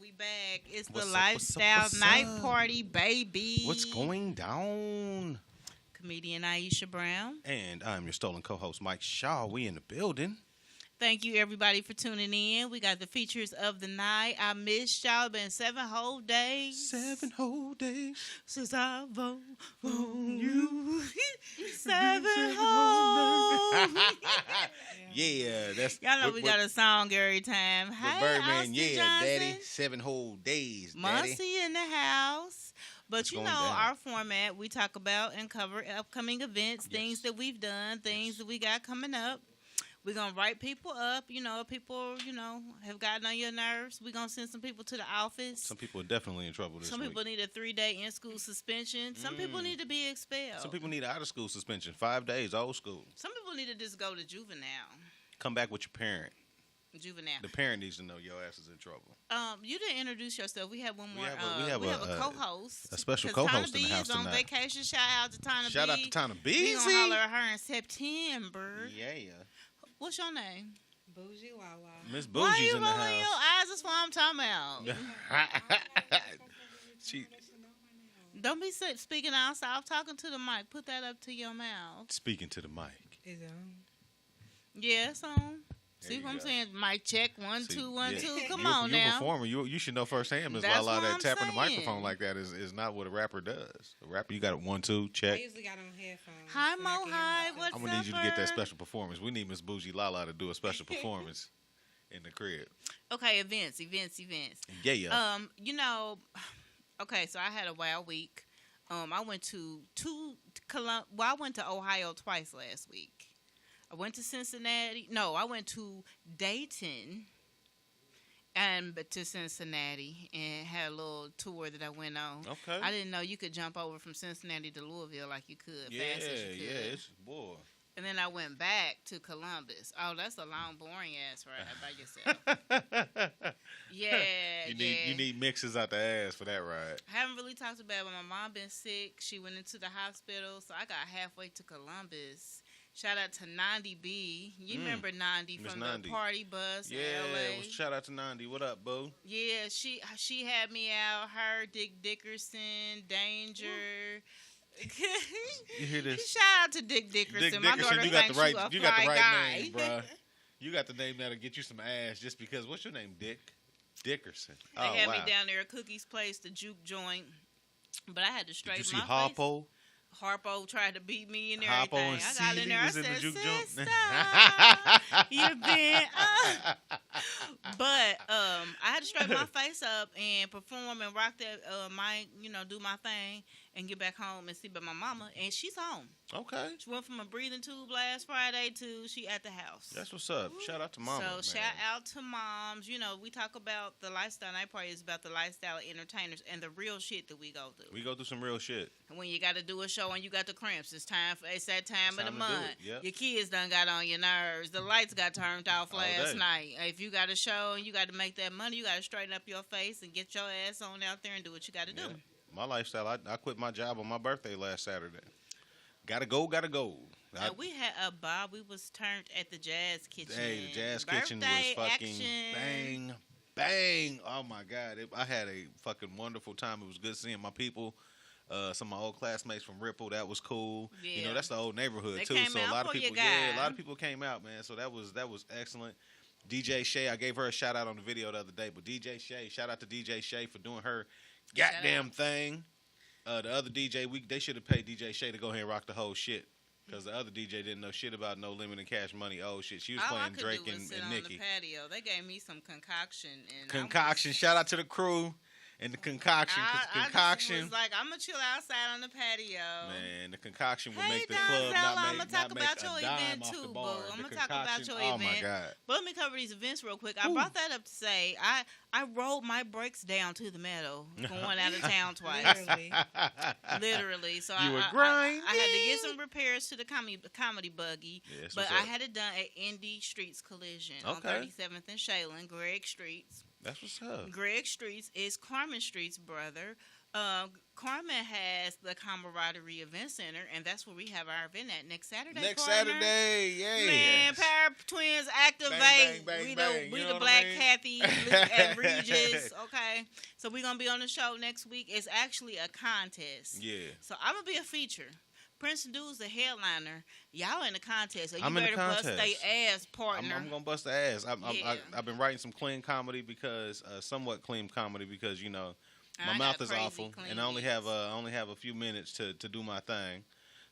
We back. It's the What's up? lifestyle What's night up? party, baby. What's going down? Comedian Aisha Brown. And I'm your stolen co-host Mike Shaw. We in the building. Thank you everybody for tuning in. We got the features of the night. I missed y'all. Been 7 whole days 7 whole days since I vote on you. you. 7 whole. Yeah, that's Y'all know we got a song every time. with Hey, Birdman. Austin Yeah, Johnson. Daddy. 7 whole days, Daddy. Muncie in the house. But What's you going know, down? our format, we talk about and cover upcoming events, Yes. things that we've done, things Yes. that we got coming up. We're going to write people up. You know, people, have gotten on your nerves. We're going to send some people to the office. Some people are definitely in trouble this Some week. people need a 3-day in-school suspension. Some people need to be expelled. Some people need out of school suspension. 5 days, old school. Some people need to just go to juvenile. Come back with your parent. Juvenile. The parent needs to know your ass is in trouble. You didn't introduce yourself. We have one more. We have a a co-host. a special 'Cause co-host Tana in the B house is on tonight. vacation. Shout out to Tana B. Shout out to Tana We Beezy. gonna holler at her in September. Yeah. What's your name? Bougie Wawa. Miss Why Bougie's you in the rolling your house. eyes? That's what I'm talking about. She Don't be speaking outside. I'm talking to the mic. Put that up to your mouth. speaking to the mic. Is on. Yeah, it's on. There See you what I'm go. saying? Mic check. One, See, two, one, yeah. two. Come You're, on you're a now. performer. You should know firsthand, Miss That's Lala, what that I'm tapping the saying. microphone like that is not what a rapper does. A rapper, you got a 1, 2, I check. usually got on headphones. Hi, so I Mo. can hear Hi. myself. What's I'm gonna need you to get that up, special performance. We need Miss Bougie Lala to do a special performance in the crib. Okay, events. Yeah. Okay, so I had a wild week. I went to I went to Ohio twice last week. I went to Cincinnati. No, I went to Dayton but to Cincinnati and had a little tour that I went on. Okay. I didn't know you could jump over from Cincinnati to Louisville like you could, Yeah, fast as you could. yeah. It's boy. And then I went back to Columbus. Oh, that's a long, boring ass ride by yourself. Yeah, You need mixes out the ass for that ride. I haven't really talked about it, but my mom been sick. She went into the hospital, so I got halfway to Columbus. Shout out to Nandi B. You remember Nandi Miss from Nandi. the party bus Yeah. in LA? Well, shout out to Nandi. What up, boo? Yeah, she had me out. Her, Dick Dickerson, Danger. You hear this? Shout out to Dick Dickerson. Dick My Dickerson, daughter you got the thinks right, you you got the fly right guy. name, bruh. You got the name that'll get you some ass just because. What's your name, Dick? Dickerson. They Oh, had wow. me down there at Cookie's Place, the juke joint. But I had to Did straighten you see my face. Harpo? Harpo tried to beat me and Harpo everything. and I got in Celie there. I was in said, the juke joint. "Sister, you been But I had to straighten my face up and perform and rock that mic, do my thing and get back home and see about my mama. And she's home. Okay. She went from a breathing tube last Friday to she at the house. That's what's up. Shout out to mama. So man. shout out to moms. We talk about the lifestyle night party is about the lifestyle entertainers and the real shit that we go through. We go through some real shit. And when you got to do a show and you got the cramps, it's that time of the Time to do month. it, yep. Your kids done got on your nerves. The lights got turned off All last day. night. If you got a show and you got to make that money, you got to straighten up your face and get your ass on out there and do what you got to do. Yeah. My lifestyle, I quit my job on my birthday last Saturday. Gotta go. Now, we had a Bob. We was turned at the Jazz Kitchen. Hey, the Jazz Kitchen was Birthday fucking action. bang. Oh, my God. I had a fucking wonderful time. It was good seeing my people. Some of my old classmates from Ripple, that was cool. Yeah. That's the old neighborhood They too. came So a out lot of for your people, guy. a lot of people came out, man. So that was excellent. DJ Shay, I gave her a shout out on the video the other day. But DJ Shay, shout out to DJ Shay for doing her goddamn thing. The other DJ, they should have paid DJ Shay to go ahead and rock the whole shit. Because the other DJ didn't know shit about No Limit and Cash Money. Oh, shit. She was All I playing could Drake do was and sit on Nicki. the patio. They gave me some concoction. And Concoction. Shout out to the crew and the concoction. 'Cause I concoction. just was like, I'm going to chill outside on the patio. Man, the concoction will Hey, make the Donzella, club not I'ma make, talk not make about a your dime event off too, the boo. bar. I'ma The talk about concoction- your Oh, my event. God. But let me cover these events real quick. I brought that up to say I rolled my brakes down to the meadow going out of town twice. Literally. Literally. So You were I had to get some repairs to the comedy buggy. Yeah, that's But what's I up. had it done at Indy Streets Collision on Okay. 37th and Shaylin, Greg Streets. That's what's up. Greg Streets is Carmen Streets' brother. Carmen has the Camaraderie Event Center, and that's where we have our event at next Saturday. Next partner. Saturday, yeah. Man, Power Twins activate. Bang, bang, we bang, the you know what Black I mean? Kathy Luke, and Regis. Okay, so we're gonna be on the show next week. It's actually a contest. Yeah. So I'm gonna be a feature. Prince and Dude's the headliner. Y'all in the contest, so you I'm in the better bust contest. they ass, partner. I'm gonna bust the ass. Yeah. I've been writing some clean comedy because somewhat clean comedy because you know my I mouth got is crazy awful clean and I only beats. have a few minutes to do my thing.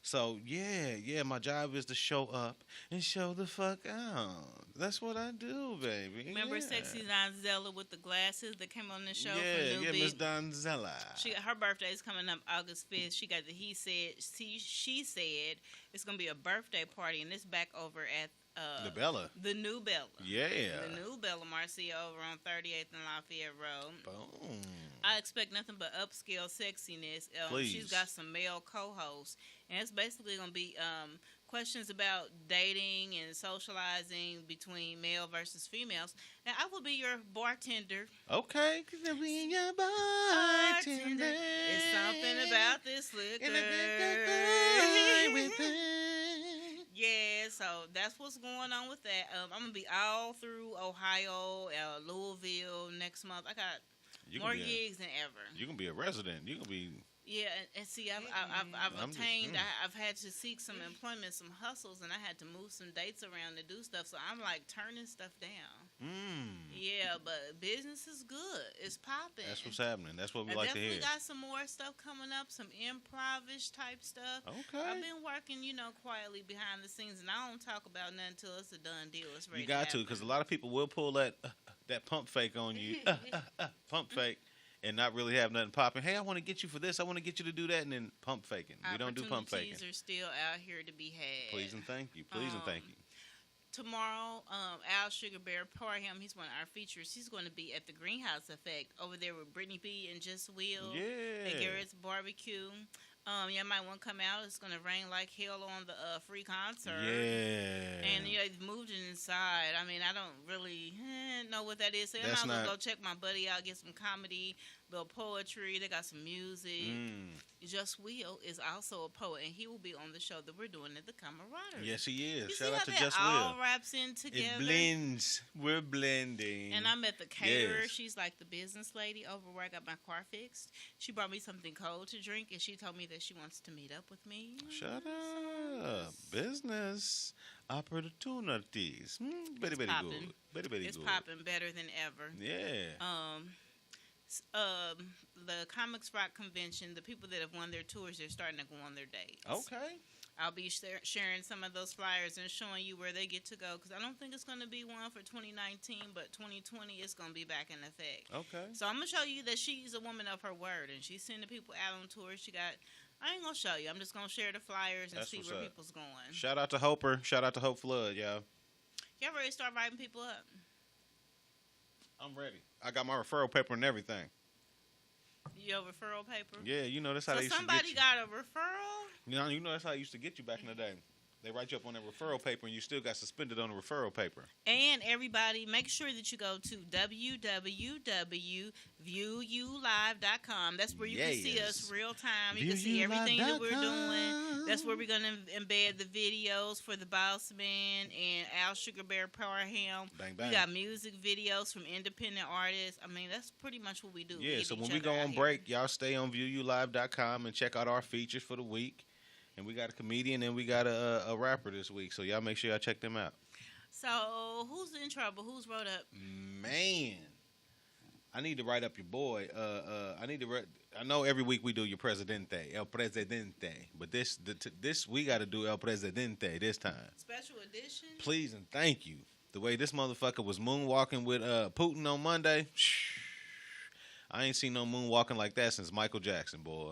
So yeah, my job is to show up and show the fuck out. That's what I do, baby. Remember yeah. Sexy Donzella with the glasses that came on the show Yeah, from New yeah, Beat? Miss Donzella. Her birthday is coming up August 5th. She got she said it's gonna be a birthday party, and it's back over at the Bella. the New Bella. Yeah. The New Bella Marcia over on 38th and Lafayette Road. Boom. I expect nothing but upscale sexiness. Please. She's got some male co-hosts, and it's basically gonna be questions about dating and socializing between male versus females. Now, I will be your bartender. Okay, cause I'll be your bartender. It's something about this liquor. And I get with it. Yeah, so that's what's going on with that. I'm gonna be all through Ohio, Louisville next month. I got You more can be gigs than ever. You can be a resident. You can be. Yeah, and see, I've I'm just- obtained. I've had to seek some employment, some hustles, and I had to move some dates around to do stuff. So I'm like turning stuff down. Yeah, but business is good. It's popping. That's what's happening. That's what we I like to hear. definitely got some more stuff coming up, some improvish type stuff. Okay. I've been working, quietly behind the scenes, and I don't talk about nothing until it's a done deal. It's ready. You got to, happen. because a lot of people will pull that pump fake on you, pump fake, and not really have nothing popping. Hey, I want to get you for this. I want to get you to do that, and then pump faking. We don't do pump faking. Opportunities are still out here to be had. Please and thank you. Please and thank you. Tomorrow, Al Sugar Bear Parham, he's one of our features. He's going to be at the Greenhouse Effect over there with Brittany B and Just Will Yeah. at Garrett's Barbecue. You might want to come out. It's going to rain like hell on the free concert. Yeah. And they've moved it inside. I mean, I don't really know what that is. So I That's might as well not- go check my buddy out, get some comedy, little poetry. They got some music. Just Will is also a poet, and he will be on the show that we're doing at the Camaraderie. Yes, he is. You Shout see out how to that Just all Will. wraps in together? It blends. We're blending. And I met the caterer. Yes. She's like the business lady over where I got my car fixed. She brought me something cold to drink, and she told me that she wants to meet up with me. Shut up. Business opportunities. Very, very poppin'. good. Very, very It's good. popping better than ever. Yeah. The Comics Rock Convention, the people that have won their tours, they're starting to go on their dates. Okay. I'll be sharing some of those flyers and showing you where they get to go, because I don't think it's going to be one for 2019, but 2020 is going to be back in effect. Okay. So I'm going to show you that she's a woman of her word, and she's sending people out on tours. I ain't going to show you. I'm just going to share the flyers and That's see what's where up. people's going. Shout out to Hoper. Shout out to Hope Flood, y'all. Y'all ready to start writing people up? I'm ready. I got my referral paper and everything. Your referral paper? Yeah, you know that's how So they used to get somebody you. got a referral? You know that's how I used to get you back in the day. They write you up on that referral paper, and you still got suspended on the referral paper. And everybody, make sure that you go to www.viewulive.com. That's where you can see Yes. us real time. You can see everything that we're doing. That's where we're going to embed the videos for the Boss Man and Al Sugar Bear Parham. Bang, bang. We got music videos from independent artists. I mean, that's pretty much what we do. Yeah, get so each when we other go out on here. break, y'all stay on viewulive.com and check out our features for the week. And we got a comedian and we got a rapper this week. So y'all make sure y'all check them out. So who's in trouble? Who's wrote up? Man, I need to write up your boy. I know every week we do your Presidente, El Presidente. But this we got to do El Presidente this time. Special edition? Please and thank you. The way this motherfucker was moonwalking with Putin on Monday, I ain't seen no moonwalking like that since Michael Jackson, boy.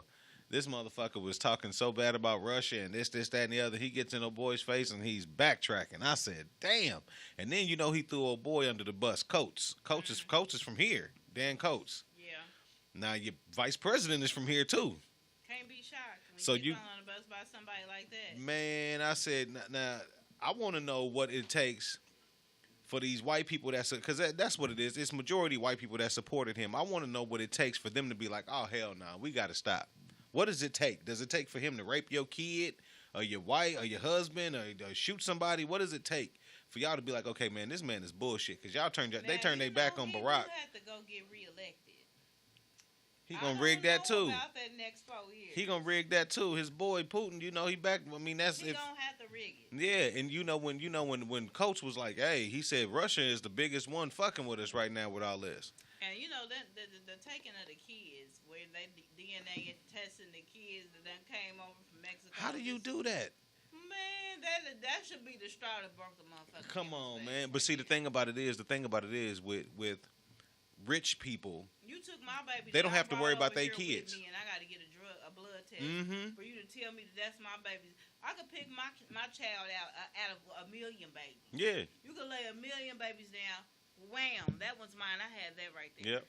This motherfucker was talking so bad about Russia and this, that, and the other. He gets in old boy's face and he's backtracking. I said, damn. And then, he threw old boy under the bus. Coates. Coates is from here. Dan Coates. Yeah. Now, your vice president is from here, too. Can't be shocked when So you you- get thrown on the bus by somebody like that. Man, I said, now, I want to know what it takes for these white people because that's what it is. It's majority white people that supported him. I want to know what it takes for them to be like, oh hell no, we got to stop. What does it take? Does it take for him to rape your kid or your wife or your husband or shoot somebody? What does it take for y'all to be like, okay, man, this man is bullshit? Because y'all turned their back on Barack. He have to go get reelected. He gonna rig that too. About that next 4 years. He gonna rig that too. His boy Putin, he back. I mean, that's he gonna have to rig it. Yeah, and when Coach was like, hey, he said Russia is the biggest one fucking with us right now with all this. And the taking of the kids, where they DNA testing the kids that came over from Mexico. How do you do that? Man, that should be the straw that broke the motherfucker. Come on, man. But see, the thing about it is with rich people. You took my baby. They don't have to worry about their kids. Me and I got to get a blood test for you to tell me that's my baby. I could pick my child out of 1 million babies. Yeah. You could lay 1 million babies down. Wham! That one's mine. I had that right there. Yep.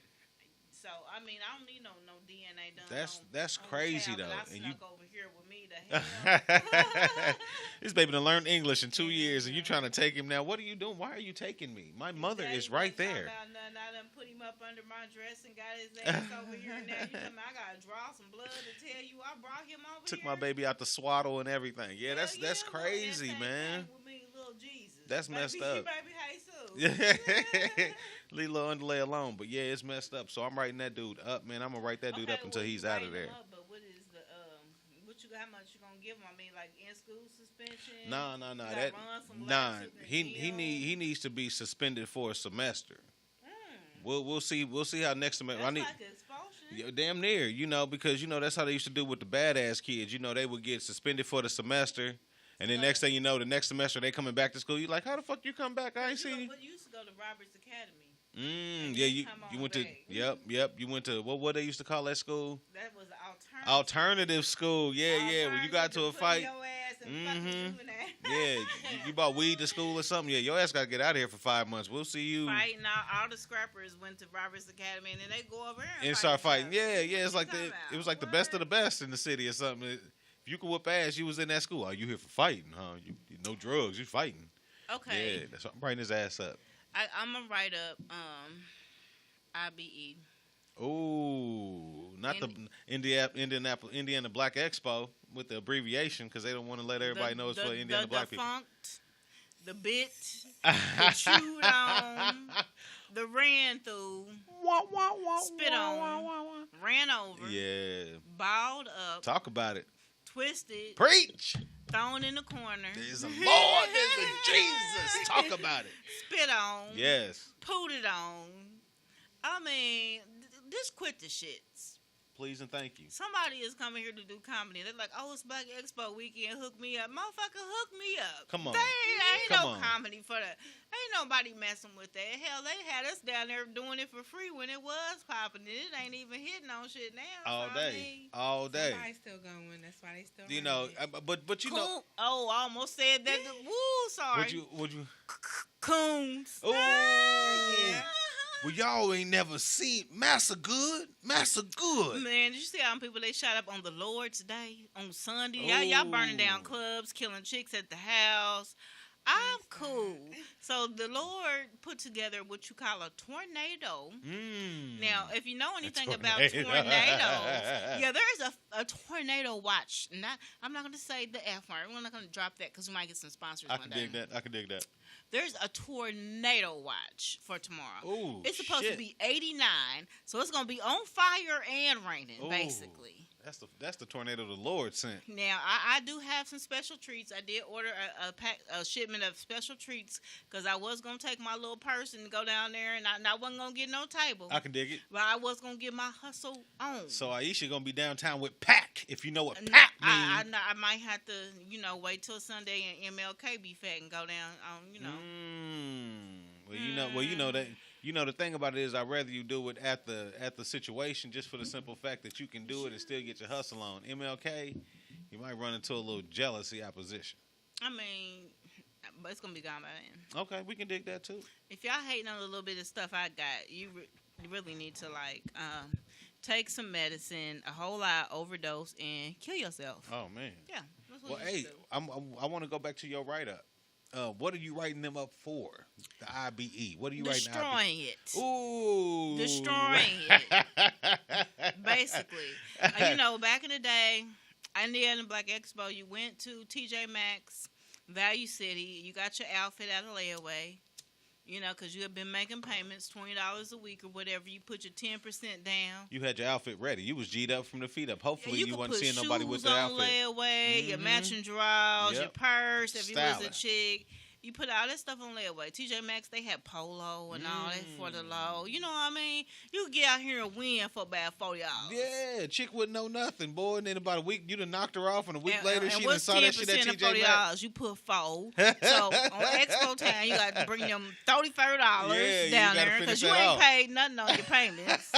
So I mean, I don't need no DNA done. That's on crazy child, though. I And snuck over here with me to hell. This baby done learned English in 2 years, and you trying to take him now? What are you doing? Why are you taking me? My mother is right there. I done put him up under my dress and got his ass over here. Now you tell me I gotta draw some blood to tell you I brought him over Took here. my baby out the swaddle and everything. Yeah, that's crazy, Little man. with me, little Jesus. That's messed up. Baby Jesus. Leave little underlay alone, but yeah, it's messed up. So I'm writing that dude up, man. I'm gonna write that dude up until he's out of there. But what is the how much you gonna give him? I mean, like in school suspension? No. He needs to be suspended for a semester. We'll see how next semester. That's like expulsion. Yeah, damn near, because that's how they used to do with the badass kids. They would get suspended for the semester. And then next thing you know, the next semester they coming back to school. You like, how the fuck you come back? I ain't seen you. But you used to go to Roberts Academy. Yeah, you went to yep. You went to what they used to call that school? That was alternative school. Yeah. When you got to a fight, your ass and yeah, you bought weed to school or something. Yeah, your ass got to get out of here for 5 months. We'll see you. Fighting all the scrappers went to Roberts Academy and then they go over there and start fighting. Yeah. It's like it was like the best of the best in the city or something. If you could whoop ass, you was in that school. Are you here for fighting, huh? You no drugs, you fighting. Okay. Yeah, that's what I'm writing his ass up. I'm gonna write up IBE. Ooh, not the Indiana Black Expo with the abbreviation because they don't want to let everybody know it's for Indiana Black people. The bit, the chewed on, the ran through, spit on, ran over, balled up, talk about it, twisted, preach, thrown in the corner. There's a Lord, there's a Jesus. Talk about it. Spit on. Yes. Pooted on. I mean, just quit the shits. Please and thank you. Somebody is coming here to do comedy. They're like, oh, it's Black Expo weekend. Hook me up. Motherfucker, hook me up. Come on. Ain't no comedy for that. Ain't nobody messing with that. Hell, they had us down there doing it for free when it was popping. It ain't even hitting on shit now. All day. All day. Somebody's still going. That's why they still but you know. Oh, I almost said that. Woo, sorry. Would you? Coons. Oh. Yeah. Well, y'all ain't never seen Massa Good. Massa Good. Man, did you see how people they shot up on the Lord's Day on Sunday? Y'all burning down clubs, killing chicks at the house. I'm cool. So the Lord put together what you call a tornado. Now, if you know anything about tornadoes, yeah, there is a tornado watch. I'm not going to say the F word. We're not going to drop that because we might get some sponsors. I can dig that. There's a tornado watch for tomorrow. Ooh, it's supposed to be 89, so it's going to be on fire and raining, basically. That's the tornado the Lord sent. Now, I do have some special treats. I did order a shipment of special treats because I was going to take my little purse and go down there, and I wasn't going to get no table. I can dig it. But I was going to get my hustle on. So Aisha going to be downtown with Pac, if you know what Pac means. I might have to, wait till Sunday and MLK be fat and go down on, Well, that. The thing about it is, I'd rather you do it at the situation, just for the simple fact that you can do it and still get your hustle on. MLK, you might run into a little jealousy opposition. I mean, but it's gonna be gone by then. Okay, we can dig that too. If y'all hating on the little bit of stuff I got, you really need to take some medicine, a whole lot, overdose, and kill yourself. Oh man. Yeah. That's what I want to go back to your write up. What are you writing them up for? The IBE. What are you writing? Destroying it. Ooh. Destroying it. Basically. Back in the day, Indiana Black Expo, you went to TJ Maxx, Value City. You got your outfit out of layaway. Because you have been making payments, $20 a week or whatever. You put your 10% down. You had your outfit ready. You was G'd up from the feet up. Hopefully you wasn't seeing nobody with the outfit. You put shoes on layaway, your matching drawers, your purse, if you was a chick. You put all that stuff on layaway. TJ Maxx, they had polo and all that for the low. You know what I mean? You could get out here and win for about $40. Yeah, chick wouldn't know nothing, boy. And then about a week, you done knocked her off, and a week later, she done saw that shit at TJ Maxx. You put $4. So on Expo time, you got to bring them $35 down there because you ain't paid nothing on your payments.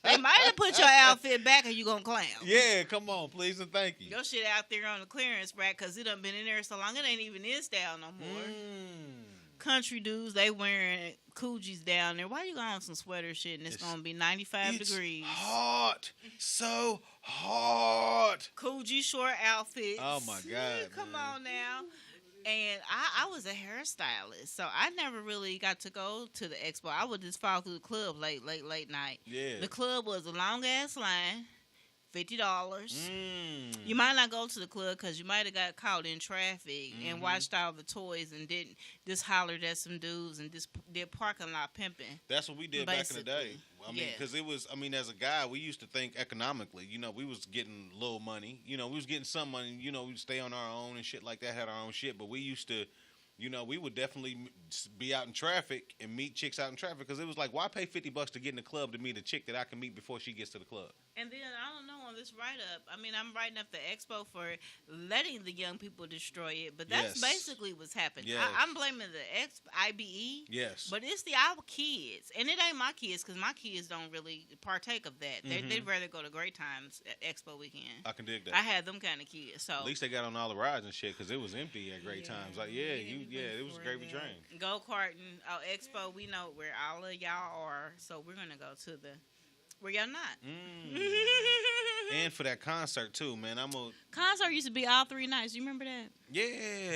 They might have put your outfit back and you going to clown. Yeah, come on, please and thank you. Your shit out there on the clearance rack because it done been in there so long, it ain't even in style no more. Country dudes, they wearing Coogies down there. Why you got on some sweater shit and it's going to be 95 degrees? Hot. So hot. Coogi short outfits. Oh, my God. Come on now. And I was a hairstylist, so I never really got to go to the expo. I would just follow through the club late night. Yeah. The club was a long-ass line. $50. You might not go to the club because you might have got caught in traffic and watched all the toys and didn't just hollered at some dudes and just did parking lot pimping. That's what we did back in the day. I mean, because it was, as a guy, we used to think economically. We was getting little money. We was getting some money. We'd stay on our own and shit like that, had our own shit. But we used to, we would definitely be out in traffic and meet chicks out in traffic because it was like, why pay $50 to get in the club to meet a chick that I can meet before she gets to the club? And then, I don't know, on this write-up, I'm writing up the expo for letting the young people destroy it, but that's basically what's happening. Yes. I'm blaming the IBE, yes, but it's our kids, and it ain't my kids, because my kids don't really partake of that. They'd rather go to Great Times at Expo weekend. I can dig that. I had them kind of kids, so. At least they got on all the rides and shit, because it was empty at Great Times. Like, it was a great train. Go-karting, Expo, we know where all of y'all are, so we're going to go to where y'all not. And for that concert, too, man. Concert used to be all 3 nights. You remember that? Yeah,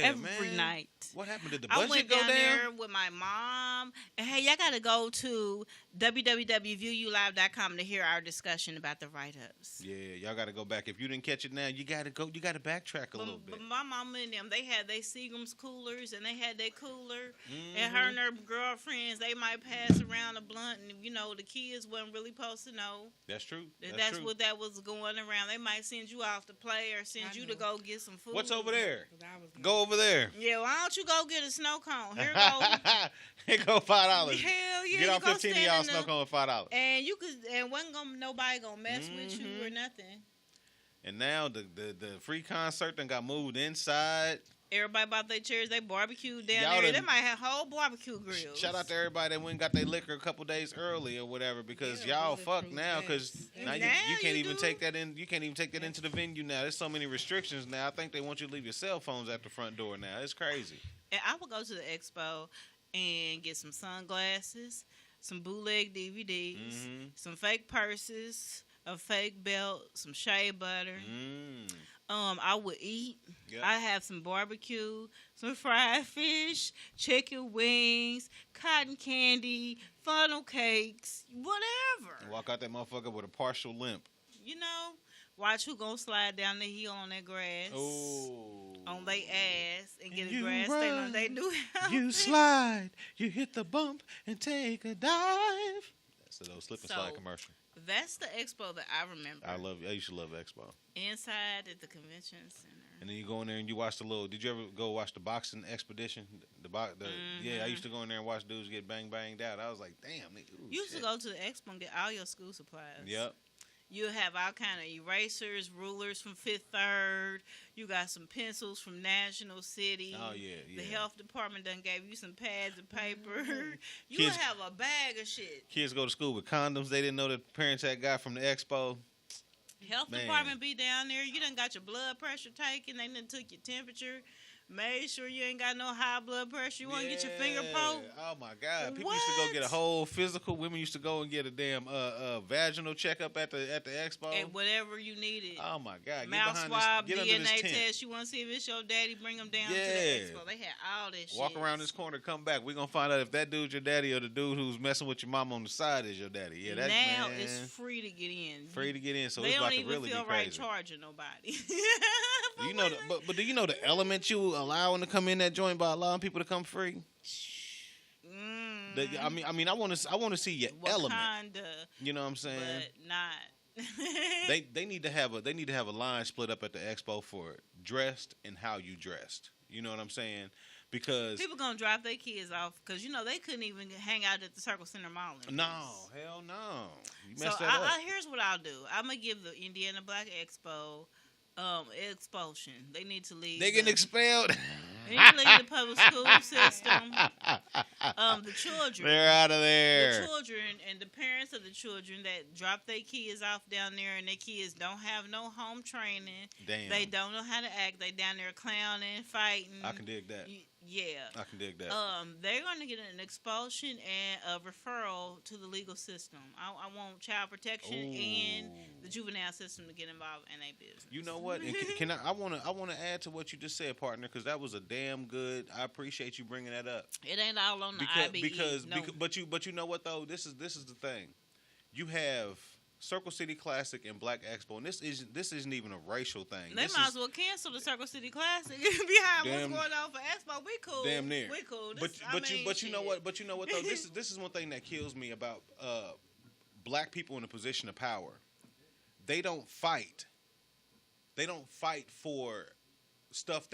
Every night. What happened? Did the budget go down? I went down there with my mom. And, hey, y'all got to go to www.viewulive.com to hear our discussion about the write-ups. Yeah, y'all got to go back. If you didn't catch it now, you got to go. You got to backtrack a little bit. But my mama and them, they had their Seagram's coolers, and they had their cooler. And her and her girlfriends, they might pass around a blunt, and, the kids wasn't really supposed to know. That's true. That's what that was going around. They might send you off to play or send you to go get some food. What's over there? Go over there. Yeah, why don't you go get a snow cone? Here go. Here go $5. Hell yeah. Get off 15 of y'all snow cone with $5. And wasn't nobody gonna mess with you or nothing. And now the free concert done got moved inside. Everybody bought their chairs. They barbecued down there. They might have whole barbecue grills. Shout out to everybody that went and got their liquor a couple days early or whatever because y'all fucked now because now you can't even take that in. You can't even take that into the venue now. There's so many restrictions now. I think they want you to leave your cell phones at the front door now. It's crazy. And I would go to the expo and get some sunglasses, some bootleg DVDs, some fake purses, a fake belt, some shea butter. I would eat. Yep. I have some barbecue, some fried fish, chicken wings, cotton candy, funnel cakes, whatever. And walk out that motherfucker with a partial limp. Watch who gonna slide down the hill on that grass. Oh. On their ass and get a grass stain on their new house. You slide, you hit the bump and take a dive. That's the old slip and slide commercial. That's the expo that I remember. I used to love expo. Inside at the convention center. And then you go in there and you watch did you ever go watch the boxing expedition? Yeah, I used to go in there and watch dudes get banged out. I was like, damn. You used to go to the expo and get all your school supplies. Yep. You have all kind of erasers, rulers from Fifth Third. You got some pencils from National City. Oh, yeah. The health department done gave you some pads of paper. You would have a bag of shit. Kids go to school with condoms they didn't know the parents had got from the expo. Health department be down there. You done got your blood pressure taken. They done took your temperature. Made sure you ain't got no high blood pressure. You want to get your finger poked? Oh my God! People used to go get a whole physical. Women used to go and get a damn vaginal checkup at the expo. And whatever you needed. Oh my God! Mouth swab, get DNA test. You want to see if it's your daddy? Bring them down to the expo. They had all this shit. Walk around this corner, come back. We're gonna find out if that dude's your daddy or the dude who's messing with your mom on the side is your daddy. Yeah, that's now man, it's free to get in. Free to get in, so they it's about don't to really even feel be crazy. right charging nobody. You know, but do you know the element you allowing to come in that joint by allowing people to come free? I mean, I want to see your element. You know what I'm saying? But not. they need to have a line split up at the expo for dressed and how you dressed. You know what I'm saying? Because people gonna drop their kids off because they couldn't even hang out at the Circle Center Mall. No, hell no. You messed that up. Here's what I'll do. I'm gonna give the Indiana Black Expo expulsion. They need to leave. They getting expelled. They need to leave the public school system. The children. They're out of there. The children and the parents of the children that drop their kids off down there and their kids don't have no home training. Damn. They don't know how to act. They down there clowning, fighting. I can dig that. Yeah. I can dig that. They're going to get an expulsion and a referral to the legal system. I want child protection and the juvenile system to get involved in their business. You know what? And can I want to add to what you just said, partner, because that was a damn good. I appreciate you bringing that up. It ain't all on the IBE. Because but you know what though? This is the thing. You have Circle City Classic and Black Expo, and this isn't even a racial thing. They might as well cancel the Circle City Classic. Behind what's going on for Expo, we cool. Damn near. We cool. But you know what? But you know what though? This is one thing that kills me about black people in a position of power. They don't fight. They don't fight for stuff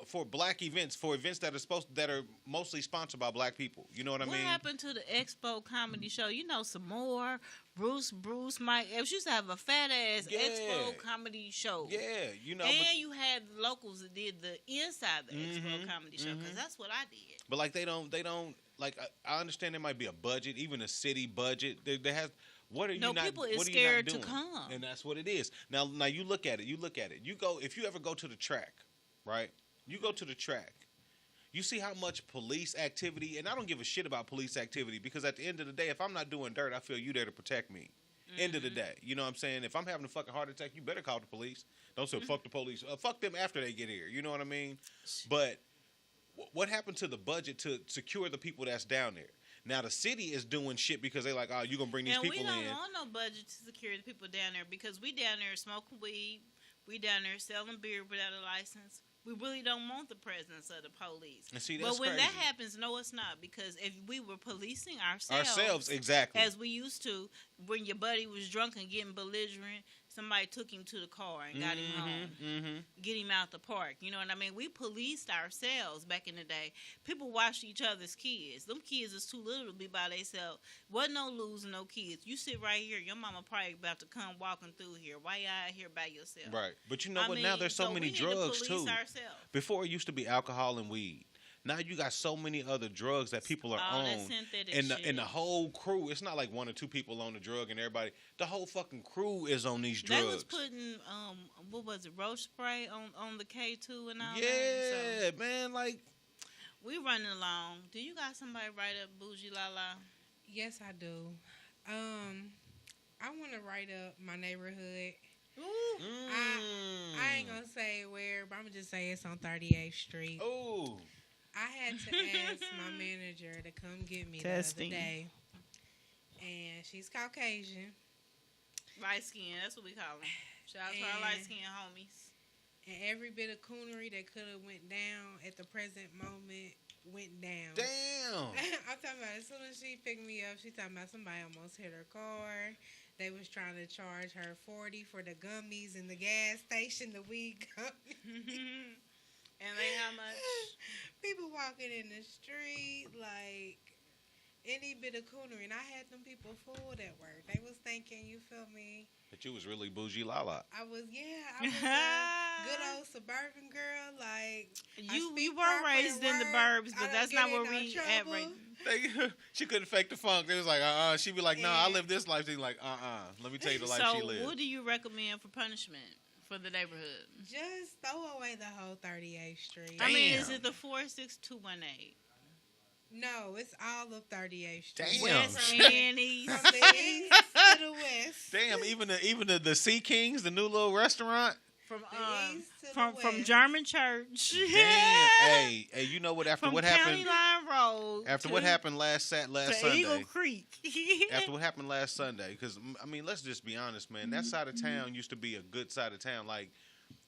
for black events, for events that are mostly sponsored by black people. You know what I mean? What happened to the Expo comedy show? Some more Bruce, Mike. It used to have a fat ass Expo comedy show. Yeah, And you had the locals that did the inside the Expo comedy show because that's what I did. But like they don't like. I understand there might be a budget, even a city budget. There has. What are you not? People is what are scared you not to doing? come, and that's what it is. Now you look at it. You go if you ever go to the track, right? You go to the track. You see how much police activity, and I don't give a shit about police activity because at the end of the day, if I'm not doing dirt, I feel you there to protect me. End of the day, you know what I'm saying? If I'm having a fucking heart attack, you better call the police. Don't say fuck the police. Fuck them after they get here. You know what I mean? But what happened to the budget to secure the people that's down there? Now the city is doing shit because they like, oh, you gonna bring these people in. And we don't want no budget to secure the people down there because we down there smoking weed, we down there selling beer without a license. We really don't want the presence of the police. And see, that's but when crazy. that happens, no, it's not because if we were policing ourselves exactly as we used to, when your buddy was drunk and getting belligerent. Somebody took him to the car and got him home, get him out the park. You know what I mean? We policed ourselves back in the day. People watched each other's kids. Them kids is too little to be by themselves. Wasn't no losing no kids. You sit right here. Your mama probably about to come walking through here. Why you out here by yourself? Right. But you know what? Now there's so many drugs too. Ourselves. Before it used to be alcohol and weed. Now you got so many other drugs that people are on, and the whole crew. It's not like one or two people on the drug, and everybody. The whole fucking crew is on these drugs. They was putting what was it, roach spray on the K2 and all that. Yeah, so, man, like we running along. Do you got somebody write up Bougie Lala? Yes, I do. I want to write up my neighborhood. I ain't gonna say where, but I'm gonna just say it's on 38th Street. Ooh. I had to ask my manager to come get me the other day. And she's Caucasian. Light skin, that's what we call them. Shout out to our light skin homies. And every bit of coonery that could have went down at the present moment went down. Damn. I'm talking about as soon as she picked me up, she talking about somebody almost hit her car. They was trying to charge her $40 for the gummies in the gas station, the weed gummies. And they how much? People walking in the street like any bit of coonery. And I had them people fooled at work. They was thinking, you feel me? That you was really Bougie Lala. I was a good old suburban girl. Like you were raised in the burbs, but that's not where we at right now. She couldn't fake the funk. It was like, she'd be like, no, I live this life. She'd be like, let me tell you the life she lived. So what do you recommend for punishment for the neighborhood? Just throw away the whole 38th Street. I mean, is Damn. it the 46218? No, it's all of 38th Street. Damn. West shit. and East. From the east to the west. Damn, even the Sea Kings, the new little restaurant. From The east to the from west. German Church. Damn. Hey, you know what? After From what County happened, Line Road. after to, what happened last to Sunday, Eagle Creek. after what happened last Sunday, because I mean, let's just be honest, man. That side of town used to be a good side of town. Like,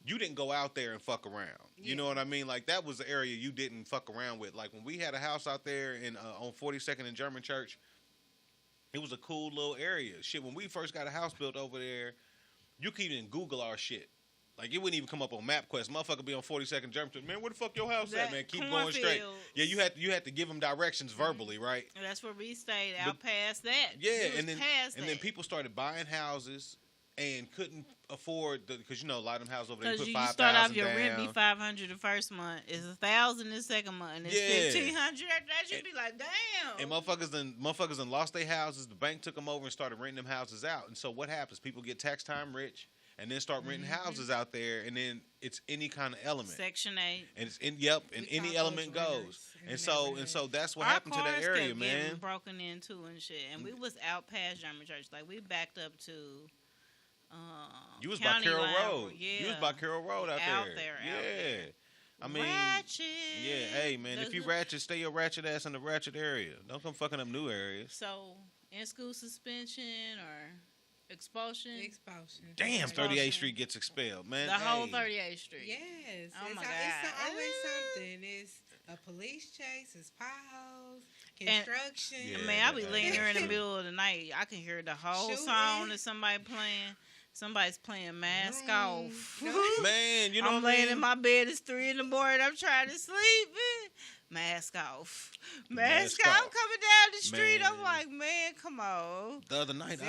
you didn't go out there and fuck around. You Yeah. know what I mean? Like, that was the area you didn't fuck around with. Like, when we had a house out there in on 42nd and German Church, it was a cool little area. Shit, when we first got a house built over there, you could even Google our shit. Like, it wouldn't even come up on MapQuest. Motherfucker be on 42nd German Church. Man, where the fuck your house at, man? Keep going straight. cornfield. Yeah, you had to give them directions verbally, right? And that's where we stayed, But- out past that. Yeah, We was and then past and that. then people started buying houses and couldn't afford because you know a lot of them houses over there you Because put you 5,000 start off your rent down. be $500 the first month, it's $1,000 the second month, and it's Yeah. $1,500 after that. You'd be like, damn. And motherfuckers done lost their houses. The bank took them over and started renting them houses out. And so what happens? People get tax time rich and then start renting houses out there, and then it's any kind of element. Section 8. And it's We any call element those goes. renters in And the so neighborhood. that's what Our happened to that cars area, kept man. getting broken into and shit, and we was out past German Church. Like, we backed up to You was by County Carroll Line Road. Yeah. You was by Carroll Road out there. Out Yeah. there. I mean, ratchet. yeah, hey man, if you The- ratchet, stay your ratchet ass in the ratchet area. Don't come fucking up new areas. So, in-school suspension or expulsion? Expulsion. Damn, Expulsion. 38th Street gets expelled, man. The whole Hey. 38th Street. Yes. Oh it's my It's God. always something. It's a police chase. It's potholes. And- Construction. Yeah, I mean, I be but- laying there in the middle of the night. I can hear the whole Shooting. song that somebody playing. Somebody's playing Mask Mm. Off. Man, you know I'm what I laying mean? in my bed. It's 3 in the morning. I'm trying to sleep. Mask off. Mask Mask off off. coming down the street. Man. I'm like, man, come on. The other night, Zip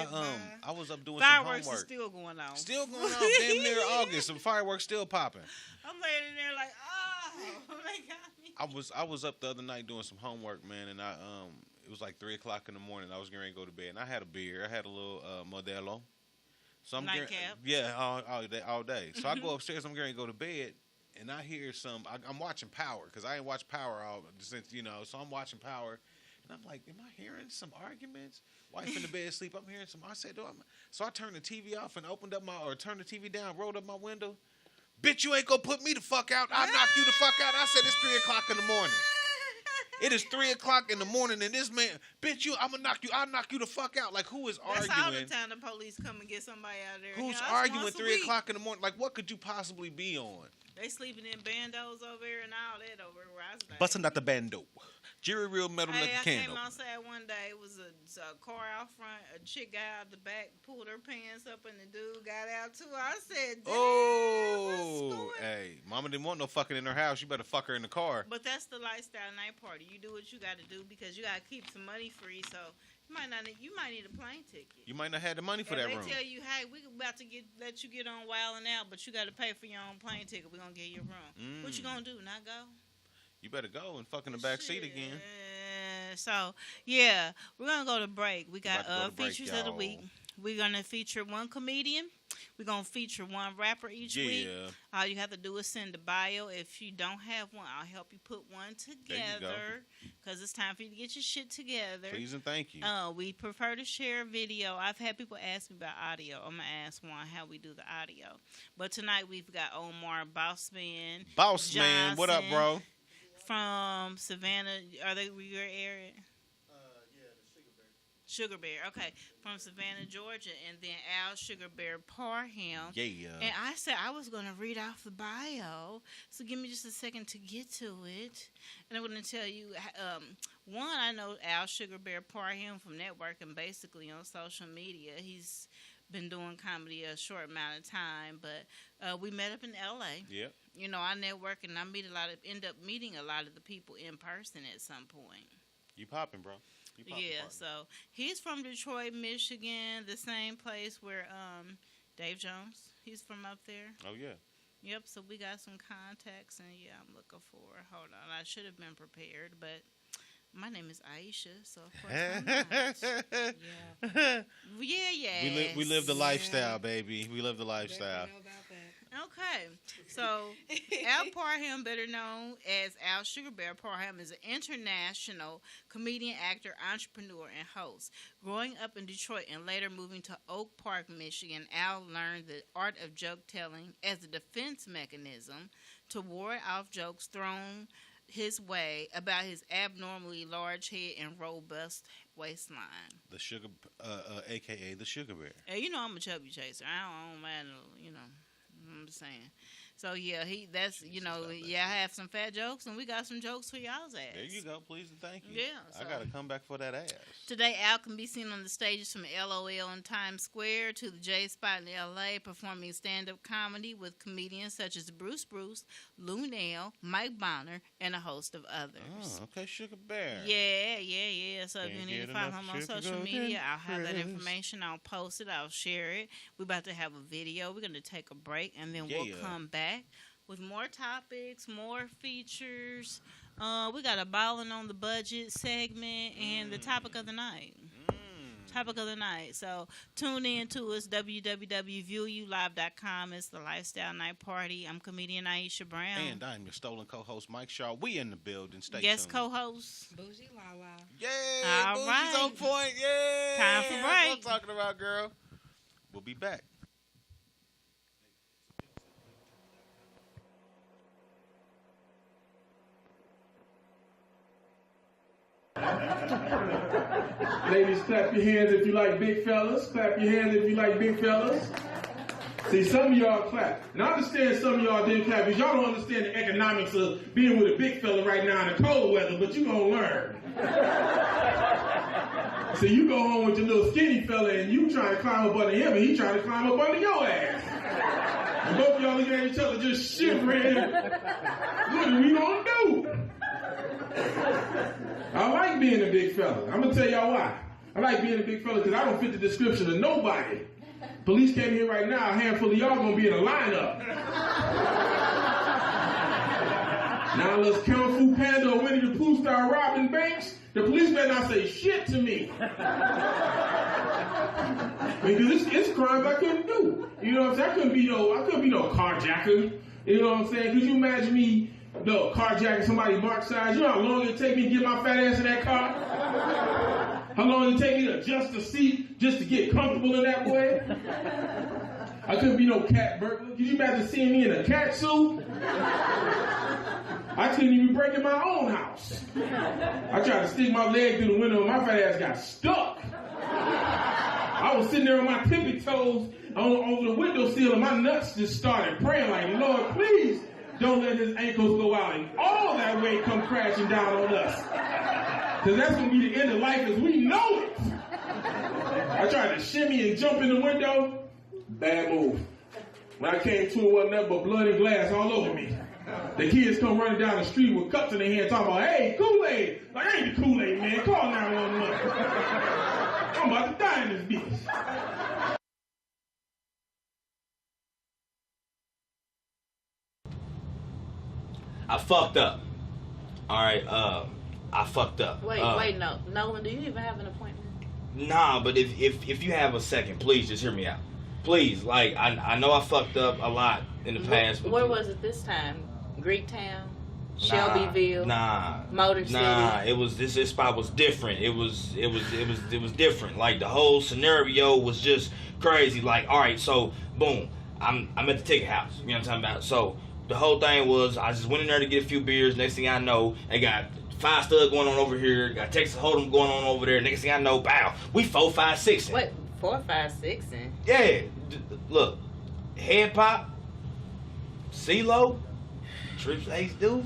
I was up doing Fireworks some is homework. still going on. Still going on damn near August. Some fireworks still popping. I'm laying in there like, oh, they got me. I was up the other night doing some homework, man, and it was like 3:00 in the morning. I was getting ready to go to bed, and I had a beer. I had a little Modelo. So I'm Nightcap? all day. So I go upstairs. I'm getting ready to go to bed, and I hear I'm watching Power because I ain't watched Power all since So I'm watching Power, and I'm like, am I hearing some arguments? Wife in the bed asleep. I'm hearing some. I said, so I turned the TV off and turned the TV down, rolled up my window. Bitch, you ain't gonna put me the fuck out. I'll knock you the fuck out. I said it's 3:00 in the morning. It is 3:00 in the morning, and this man, bitch, I'll knock you the fuck out. Like, who is That's all the arguing? time the police come and get somebody out there. Who's You know, that's arguing once a 3:00 in the morning? Like, what could you possibly be on? They sleeping in bandos over here and all that over where I stay. Busting out the bando. Jerry real metal like Hey, a I came candle. outside one day. It was a car out front. A chick got out the back, pulled her pants up, and the dude got out too. I said, "Damn, Oh, what's going-" hey, mama didn't want no fucking in her house. You better fuck her in the car. But that's the lifestyle night party. You do what you got to do because you got to keep some money free. So you might need a plane ticket. You might not have the money for If that they room. tell you, hey, we about to let you get on Wild and Out, but you got to pay for your own plane ticket. We're gonna get you a room. What you gonna do? Not go? You better go and fuck in the back seat again. Shit. So yeah, we're gonna go to break. We got about to go to break, features of the y'all. week. We're gonna feature one comedian. We're gonna feature one rapper each week. Yeah. All you have to do is send a bio. If you don't have one, I'll help you put one There you go. together. Because it's time for you to get your shit together. Please and thank you. We prefer to share video. I've had people ask me about audio. I'm gonna ask one how we do the audio. But tonight we've got Omar Bossman Boss man, what up, Johnson. bro? from Savannah. Are they your area? Sugar Bear, okay, from Savannah, Georgia, and then Al Sugar Bear Parham. Yeah. And I said I was going to read off the bio, so give me just a second to get to it. And I'm going to tell you, one, I know Al Sugar Bear Parham from networking basically on social media. He's been doing comedy a short amount of time, but we met up in L.A. Yep. You know, I network and I end up meeting a lot of the people in person at some point. You popping, bro. You popping, Yeah, partner. so he's from Detroit, Michigan, the same place where Dave Jones, he's from up there. Oh, yeah. Yep, so we got some contacts, and yeah, I'm looking for, hold on, I should have been prepared, but my name is Aisha, so of course I'm not. Yeah. Yeah, We live the Yeah. lifestyle, baby. We live the lifestyle. Definitely know about that. Okay, so Al Parham, better known as Al Sugar Bear Parham, is an international comedian, actor, entrepreneur, and host. Growing up in Detroit and later moving to Oak Park, Michigan, Al learned the art of joke telling as a defense mechanism to ward off jokes thrown his way about his abnormally large head and robust waistline. The sugar, aka the Sugar Bear. Hey, you know I'm a chubby chaser. I don't mind, you know. I'm just saying. So yeah, I have some fat jokes, and we got some jokes for y'all's ass. There you go, please and thank you. Yeah, I gotta come back for that ass. Today, Al can be seen on the stages from LOL in Times Square to the J Spot in LA, performing stand-up comedy with comedians such as Bruce, Lou Nell, Mike Bonner, and a host of others. Oh, okay, Sugar Bear. Yeah. So if you Can't need get to follow enough him on sugar social media, I'll have that Chris. information. I'll post it. I'll share it. We're about to have a video. We're going to take a break, and then we'll come back with more topics, more features. We got a Ballin' on the Budget segment and the topic of the night. So tune in to us, www.viewulive.com. It's the Lifestyle Night Party. I'm comedian Aisha Brown. And I'm your stolen co-host, Mike Shaw. We in the building. Stay Guest tuned. co-host. Bougie Lala. Yeah, All Boogie's right. on point. Yeah. Time for That's break. what I'm talking about, girl. We'll be back. Ladies, clap your hands if you like big fellas. Clap your hands if you like big fellas. See, some of y'all clap. And I understand some of y'all didn't clap because y'all don't understand the economics of being with a big fella right now in the cold weather, but you gonna learn. So you go home with your little skinny fella and you trying to climb up under him and he trying to climb up under your ass. And both of y'all looking at each other just shivering. What are we gonna do? I like being a big fella. I'm gonna tell y'all why. I like being a big fella because I don't fit the description of nobody. Police came here right now, a handful of y'all gonna be in a lineup. Now unless Kung Fu Panda or Winnie the Pooh start robbing banks, the police better not say shit to me. Because it's crimes I couldn't do. You know what I'm saying? I couldn't be no carjacker. You know what I'm saying? Could you imagine me carjacking somebody Mark size? You know how long it take me to get my fat ass in that car? How long it take me to adjust the seat just to get comfortable in that way? I couldn't be no cat burglar. Could you imagine seeing me in a cat suit? I couldn't even break in my own house. I tried to stick my leg through the window and my fat ass got stuck. I was sitting there on my tippy toes over the windowsill and my nuts just started praying like, Lord, please don't let his ankles go out and all that weight come crashing down on us. Because that's going to be the end of life as we know it. I tried to shimmy and jump in the window. Bad move. When I came to it, wasn't nothing but blood and glass all over me. The kids come running down the street with cups in their hands talking about, hey, Kool-Aid. Like, I ain't the Kool-Aid, man. Call 911. I'm about to die in this bitch. I fucked up. All right, I fucked up. Wait, no. Nolan, do you even have an appointment? Nah, but if you have a second, please just hear me out. Please, like, I know I fucked up a lot in the past. Where was it this time? Greektown? Shelbyville? Motor City? It was this spot was different. It was different. Like the whole scenario was just crazy. Like, all right, so boom, I'm at the ticket house. You know what I'm talking about? So the whole thing was I just went in there to get a few beers. Next thing I know, I got 5 Stud going on over here. Got Texas Hold'em going on over there. Next thing I know, bow, we 4, 5, 6. Wait, 4, 5, 6 in? Yeah, look, Head Pop, CeeLo, Trips Ace Deuce.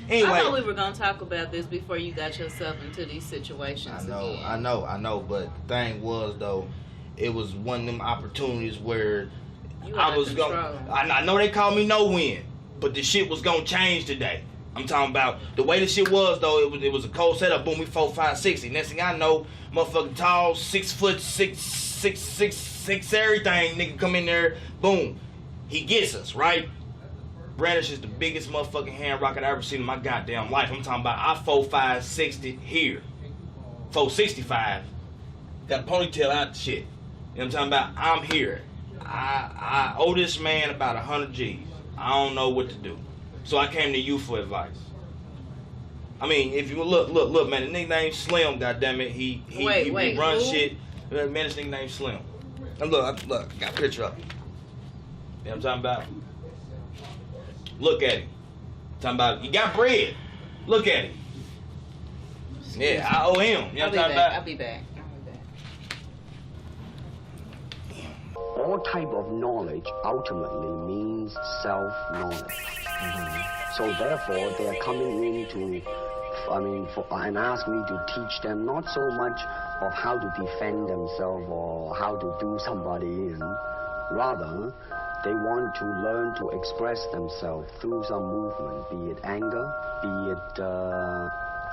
Anyway, I thought we were gonna talk about this before you got yourself into these situations. I know. But the thing was though, it was one of them opportunities where I was gonna. I know they call me no win, but the shit was gonna change today. I'm talking about the way the shit was though. It was a cold setup. Boom, we 4, 5, 6. Next thing I know, motherfucking tall, 6 foot, 6 everything. Nigga come in there, boom, he gets us right. Brandish is the biggest motherfucking hand rocket I ever seen in my goddamn life. I'm talking about I 4, 5, 60 here, 465. Got a ponytail out the shit. You know what I'm talking about? I'm here. I owe this man about 100 G's. I don't know what to do. So I came to you for advice. I mean, if you look, man, the nigga named Slim, goddammit, he runs shit. Man, this nigga named Slim. And look, I got a picture up. You know what I'm talking about? Look at him. Talking about, he got bread. Look at him. Yeah, I owe him. You know what I'm talking about? I'll be back. All type of knowledge ultimately means self-knowledge. So therefore, they're coming in to, and ask me to teach them not so much of how to defend themselves or how to do somebody in. Rather, they want to learn to express themselves through some movement, be it anger, be it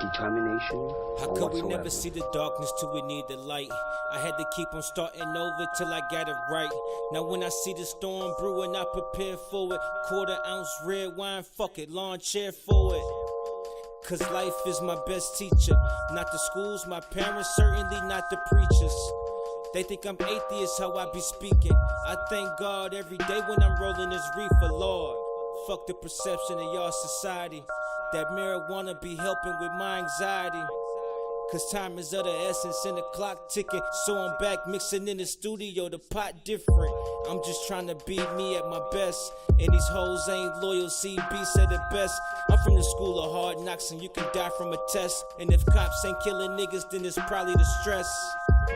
determination. How could we never see the darkness till we need the light? I had to keep on starting over till I got it right. Now when I see the storm brewing, I prepare for it. 1/4 ounce red wine, fuck it, lawn chair for it. Cause life is my best teacher. Not the schools, my parents, certainly not the preachers. They think I'm atheist, how I be speaking. I thank God every day when I'm rolling this reefer, Lord. Fuck the perception of y'all society. That marijuana be helping with my anxiety. Cause time is of the essence and the clock ticking. So I'm back mixing in the studio, the pot different. I'm just trying to be me at my best. And these hoes ain't loyal, CB said it best. I'm from the school of hard knocks and you can die from a test. And if cops ain't killing niggas, then it's probably the stress.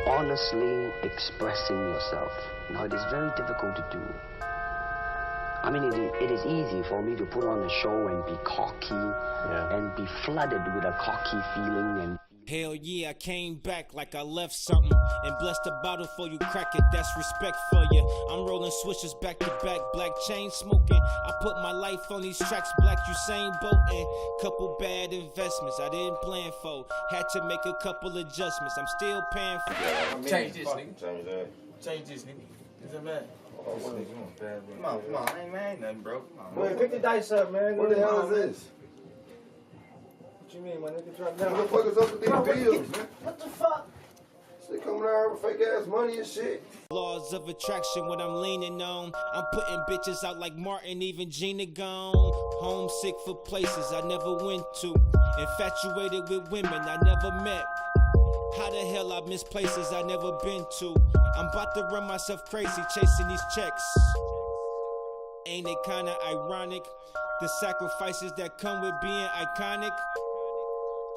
Honestly expressing yourself. Now it is very difficult to do. I mean, it is easy for me to put on a show and be cocky and be flooded with a cocky feeling and hell yeah, I came back like I left something and blessed the bottle for you, crack it, that's respect for you. I'm rolling switches back to back, black chain smoking. I put my life on these tracks, black Usain Bolt, and couple bad investments I didn't plan for. Had to make a couple adjustments, I'm still paying for it. Change this, nigga. Change this, nigga. Is that bad? Come on, I ain't mad nothing, bro. Boy, pick the dice up, man. What the hell is this? What you mean, my nigga? Drop down. What the fuck is up with these bills, man? What the fuck? They coming out with fake ass money and shit. Laws of attraction, what I'm leaning on. I'm putting bitches out like Martin, even Gina gone. Homesick for places I never went to. Infatuated with women I never met. How the hell I miss places I never been to? I'm about to run myself crazy chasing these checks. Ain't it kinda ironic? The sacrifices that come with being iconic.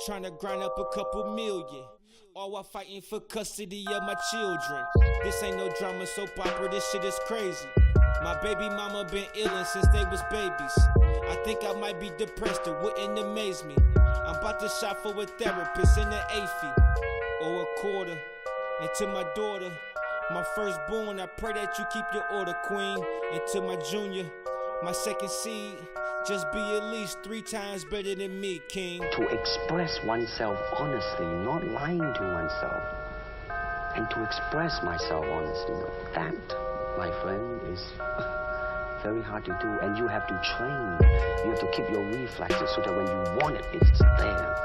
Trying to grind up a couple million. All while fighting for custody of my children. This ain't no drama soap opera, this shit is crazy. My baby mama been illin' since they was babies. I think I might be depressed, it wouldn't amaze me. I'm about to shop for a therapist in the AFI. Or a quarter. And to my daughter, my firstborn, I pray that you keep your order, queen. And to my junior, my second seed, just be at least 3 times better than me, king. to express oneself honestly, not lying to oneself, and to express myself honestly. That, my friend, is very hard to do, and you have to train. You have to keep your reflexes so that when you want it, it's there.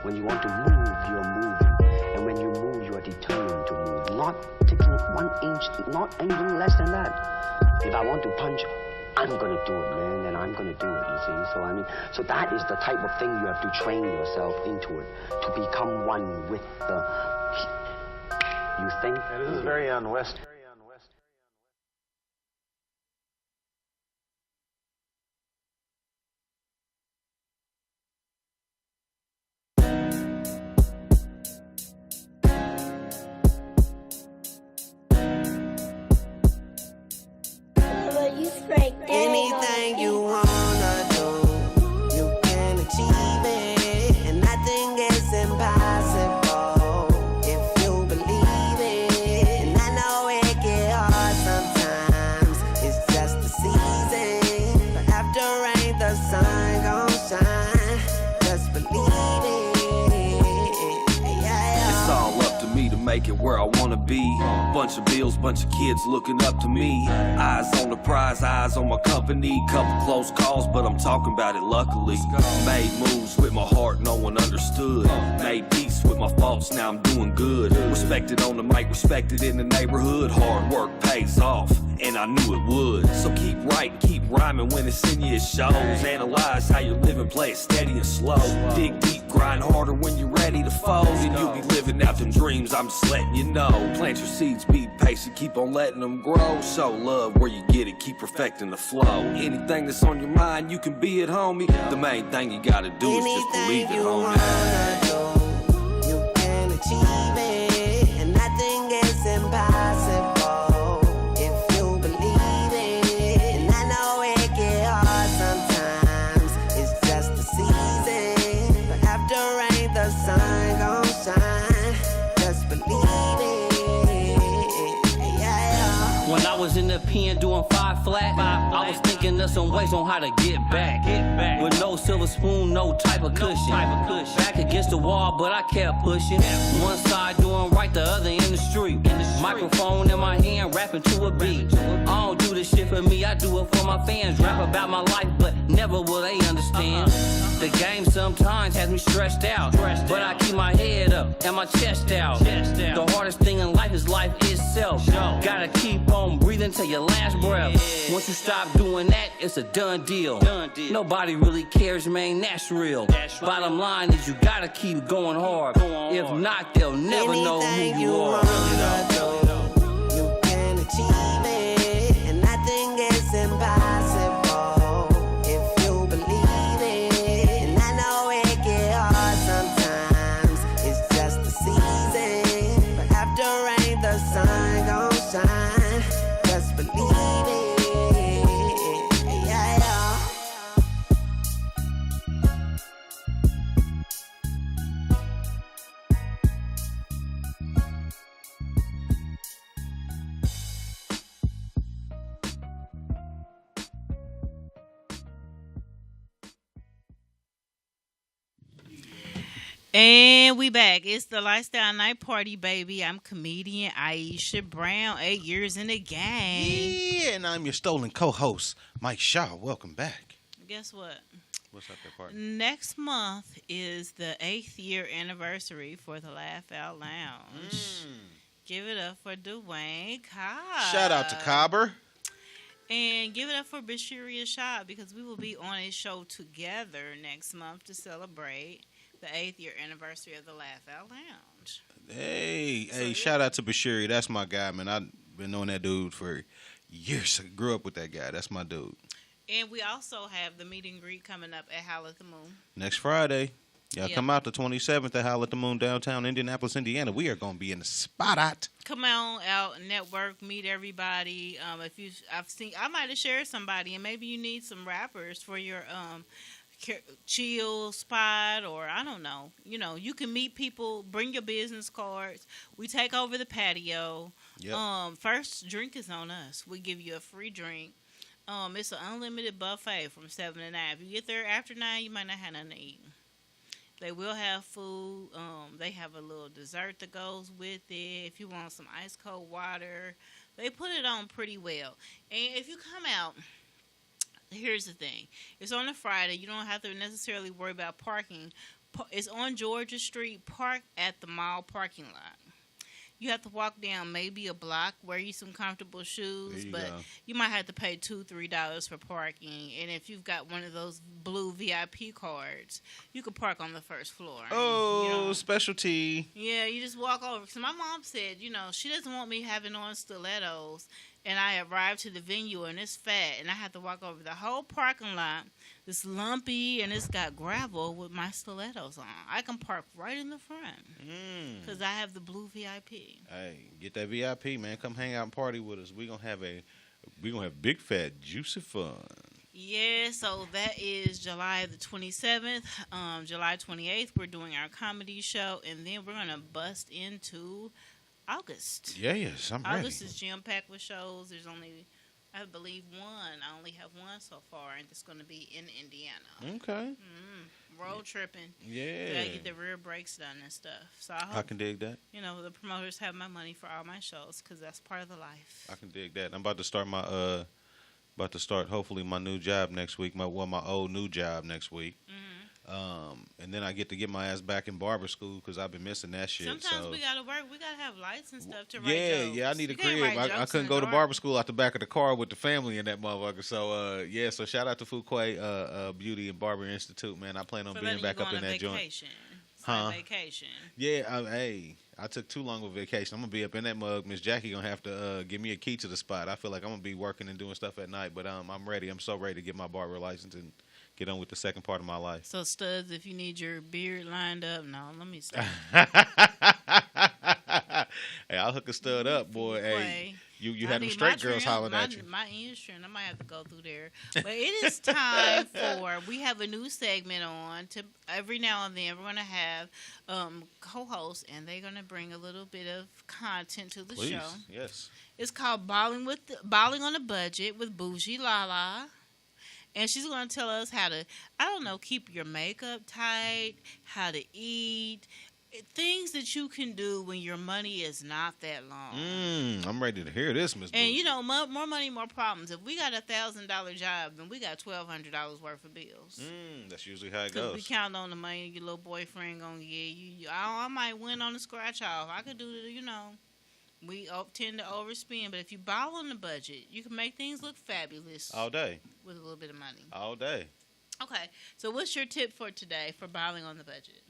When you want to move, you're moving. And when you move, you are determined to move. Not taking 1 inch, not anything less than that. If I want to punch, I'm going to do it, man, and I'm going to do it, you see. So that is the type of thing you have to train yourself into it, to become one with the, you think? Yeah, this is very un-Western. Anything you wanna do, you can achieve it, and nothing is impossible if you believe it. And I know it get hard sometimes, it's just the season, but after rain the sun gon' shine, just believe it. Yeah. It's all up to me to make it where I wanna be. Bunch of bills, bunch of kids looking up to me. Eyes on the prize, eyes on my company. Couple close calls, but I'm talking about it luckily. Made moves with my heart, no one understood. Made peace with my faults, now I'm doing good. Respected on the mic, respected in the neighborhood. Hard work pays off. and I knew it would. So keep writing, keep rhyming when it's in your shows. Analyze how you're living, play it steady and slow. Dig deep, grind harder when you're ready to fold. And you'll be living out them dreams, I'm just letting you know. Plant your seeds, be patient, keep on letting them grow. Show love where you get it, keep perfecting the flow. Anything that's on your mind, you can be it, homie. The main thing you gotta do is just believe it, homie. You can achieve it, and nothing is impossible if you believe it. And I know it get hard sometimes, it's just the season. But after rain, the sun gon' shine. Just believe it. Yeah. When I was in the pen doing 5 flat, I was thinking of some ways on how to get back. With no silver spoon, no type of cushion. Back against the wall, but I kept pushing. One side doing right, the other in the street. Microphone in my hand, rapping to a beat. I don't do this shit for me, I do it for my fans. Rap about my life, but never will they understand. The game sometimes has me stressed out, but I keep my head up and my chest out. The hardest thing in life is life itself. Gotta keep on breathing till your last breath. Once you stop doing that, it's a done deal. Nobody really cares, man, that's real. Bottom line is you gotta keep going hard. If not, they'll never know who you are. You can achieve it, and nothing is impossible if you believe it. And I know it get hard sometimes, it's just the season. But after rain, the sun gon' shine. Just believe it. Yeah, yeah. And we back. It's the Lifestyle Night Party, baby. I'm comedian Aisha Brown, 8 years in the game. Yeah, and I'm your stolen co-host, Mike Shaw. Welcome back. Guess what? What's up there, partner? Next month is the 8th year anniversary for the Laugh Out Lounge. Give it up for Dwayne Cobb. Shout out to Cobber. And give it up for Bashiria Shah, because we will be on a show together next month to celebrate the 8th year anniversary of the Laugh Out Lounge. Hey, shout out to Bashiri. That's my guy, man. I've been knowing that dude for years. I grew up with that guy. That's my dude. And we also have the meet and greet coming up at Howl at the Moon. Next Friday. Y'all come out the 27th at Howl at the Moon, downtown Indianapolis, Indiana. We are going to be in the spot out. Come on out, network, meet everybody. I might have shared somebody, and maybe you need some rappers for your chill spot, or I don't know. You know, you can meet people. Bring your business cards. We take over the patio. Yep. First drink is on us. We give you a free drink. It's an unlimited buffet from 7 to 9. If you get there after 9, you might not have nothing to eat. They will have food. They have a little dessert that goes with it. If you want some ice cold water, they put it on pretty well. And if you come out, here's the thing. It's on a Friday. You don't have to necessarily worry about parking. It's on Georgia Street. Park at the mall parking lot. You have to walk down maybe a block, wear you some comfortable shoes, but you might have to pay $2-3 for parking. And if you've got one of those blue VIP cards, you can park on the first floor. Oh, specialty. Yeah, you just walk over. So my mom said, she doesn't want me having on stilettos. And I arrived to the venue, and it's fat, and I had to walk over the whole parking lot. It's lumpy, and it's got gravel with my stilettos on. I can park right in the front because I have the blue VIP. Hey, get that VIP, man. Come hang out and party with us. We're gonna have big, fat, juicy fun. Yeah, so that is July the 27th. July 28th, we're doing our comedy show, and then we're gonna bust into August. Yes, I'm ready. August is jam-packed with shows. There's only, I believe, one. I only have one so far, and it's going to be in Indiana. Okay. Road tripping. Yeah. Gotta get the rear brakes done and stuff. So I hope, I can dig that. The promoters have my money for all my shows, because that's part of the life. I can dig that. I'm about to start hopefully my new job next week. My old new job next week. And then I get to get my ass back in barber school because I've been missing that shit. Sometimes so. we gotta work. We gotta have lights and stuff to write jokes. Yeah, I need a You can't crib. write I jokes couldn't in go the to dark. barber school out the back of the car with the family and that motherfucker. So, so shout out to Fuquay Beauty and Barber Institute, man. I plan on For being letting back you go up on in a that joint. vacation. It's Huh? like vacation. Yeah, I took too long of a vacation. I'm gonna be up in that mug. Miss Jackie gonna have to give me a key to the spot. I feel like I'm gonna be working and doing stuff at night, but I'm ready. I'm so ready to get my barber license and get on with the second part of my life. So Studs, if you need your beard lined up, no, let me stop. Hey, I'll hook a stud up, boy. Hey, you had them need straight my girls trim, hollering at you. My insurance, I might have to go through there. But it is time we have a new segment on. To every now and then, we're going to have co-hosts, and they're going to bring a little bit of content to the Please, show. yes. It's called Balling on a Budget with Bougie Lala. And she's going to tell us how to, keep your makeup tight, how to eat, things that you can do when your money is not that long. I'm ready to hear this, Miss. And more money, more problems. If we got $1,000 job, then we got $1,200 worth of bills. That's usually how it Because goes. we count on the money your little boyfriend gonna give you. I might win on the scratch off. I could do it. We tend to overspend, but if you ball on the budget, you can make things look fabulous All day. with a little bit of money. All day. Okay, so what's your tip for today for balling on the budget?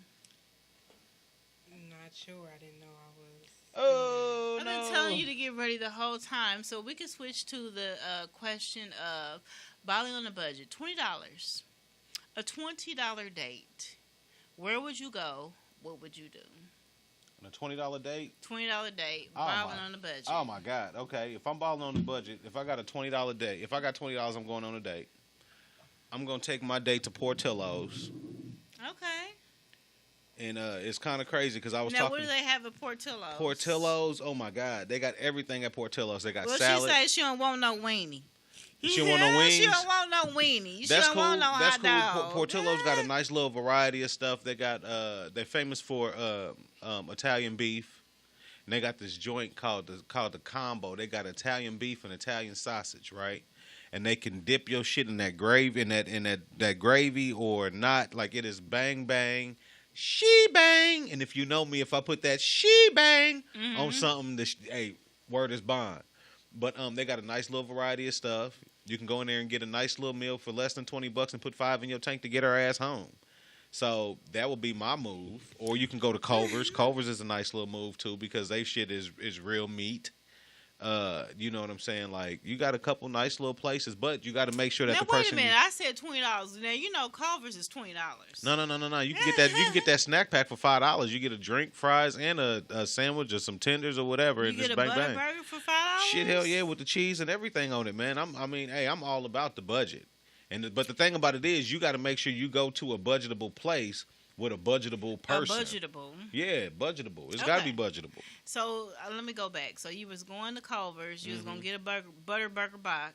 I'm not sure. I didn't know I was. Oh, I've been telling you to get ready the whole time, so we can switch to the question of balling on the budget. $20, a $20 date. Where would you go? What would you do? On a $20 date? $20 date, Oh, balling my- on the budget. Oh my God. Okay, if I'm balling on the budget, if I got a $20 date, if I got $20, I'm going on a date. I'm gonna take my date to Portillo's, Okay. and it's kind of crazy because I was Now, talking. what do they have at Portillo's? Portillo's, oh my God, they got everything at Portillo's. They got Well, salad. she says she don't want no weenie. She don't want no wings? She don't want no weenie. She That's don't cool. want no That's hot cool. dog. Portillo's got a nice little variety of stuff. They got they're famous for Italian beef. And they got this joint called the combo. They got Italian beef and Italian sausage, right? And they can dip your shit in that gravy, in that gravy or not. Like it is bang bang, she bang. And if you know me, if I put that she bang on something, hey, word is bond. But they got a nice little variety of stuff. You can go in there and get a nice little meal for less than $20 and put $5 in your tank to get her ass home. So that would be my move. Or you can go to Culver's. Culver's is a nice little move too because they shit is real meat. You know what I'm saying? Like you got a couple nice little places, but you got to make sure that Now, the person. wait a minute. I said $20. Now Culver's is $20. No. You can get that. You can get that snack pack for $5. You get a drink, fries, and a sandwich or some tenders or whatever. You and get just a bang butter bang. burger for $5? Shit, hell yeah, with the cheese and everything on it, man. I'm all about the budget. But the thing about it is, you got to make sure you go to a budgetable place with a budgetable person. Budgetable. Yeah, budgetable. It's got to be budgetable. So let me go back. So you was going to Culver's. You was gonna get a butter burger box.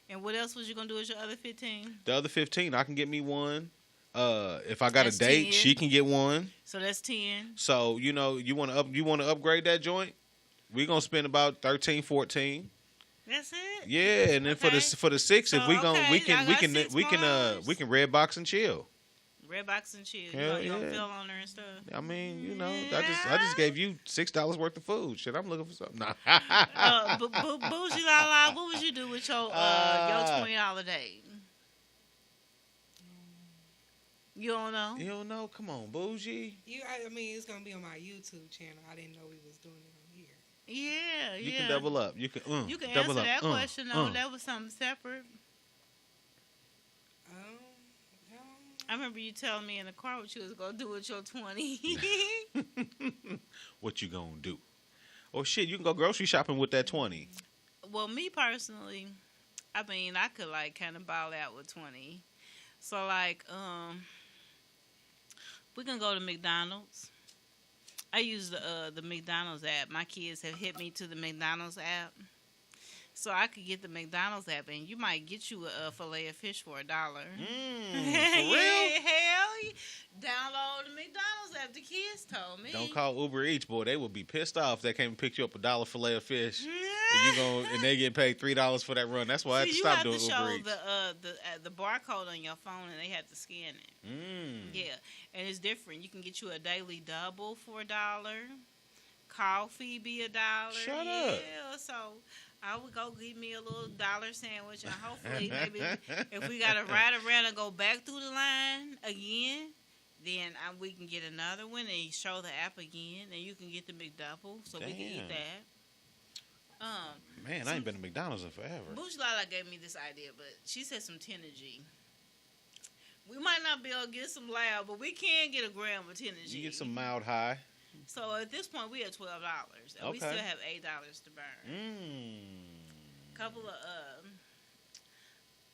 And what else was you gonna do with your other 15? The other 15, I can get me one. If I got That's a date, 10. she can get one. So that's 10. So you want to upgrade that joint? We gonna spend about 13, 14. That's it. Yeah, and then for the 6, So, if we okay, we can I got 6 we can red box and chill. Red box and chill. Hell You gonna yeah. feel on her and stuff. I mean, I just gave you $6 worth of food. Shit, I'm looking for something. Nah. Bougie La La, what would you do with your $20 date? You don't know? You don't know? Come on, Bougie. I mean, it's gonna be on my YouTube channel. I didn't know we was doing it on here. Yeah, You can double up. You can answer double up. that question though. That was something separate. I remember you telling me in the car what you was gonna do with your 20. What you gonna do? Oh shit, you can go grocery shopping with that 20. Well, me personally, I mean, I could like kind of ball out with 20. So like, we can go to McDonald's. I use the McDonald's app. My kids have hit me to the McDonald's app. So I could get the McDonald's app, and you might get you a fillet of fish for $1. For real? Hell, download the McDonald's app. The kids told me. Don't call Uber Eats, boy. They would be pissed off if they came and picked you up $1 fillet of fish and they get paid $3 for that run. That's why I had to stop doing Uber Eats. You have to show the barcode on your phone, and they have to scan it. Yeah, and it's different. You can get you a daily double for $1. Coffee be $1. Shut up. Yeah, so I would go get me a little $1 sandwich, and hopefully maybe if we got to ride around and go back through the line again, then we can get another one and show the app again, and you can get the McDouble, so we can eat that. Man, I ain't been to McDonald's in forever. Bougie Lala gave me this idea, but she said some Tenergy. We might not be able to get some loud, but we can get a gram of Tenergy. You get some mild high. So at this point, we have $12, and we still have $8 to burn. Couple of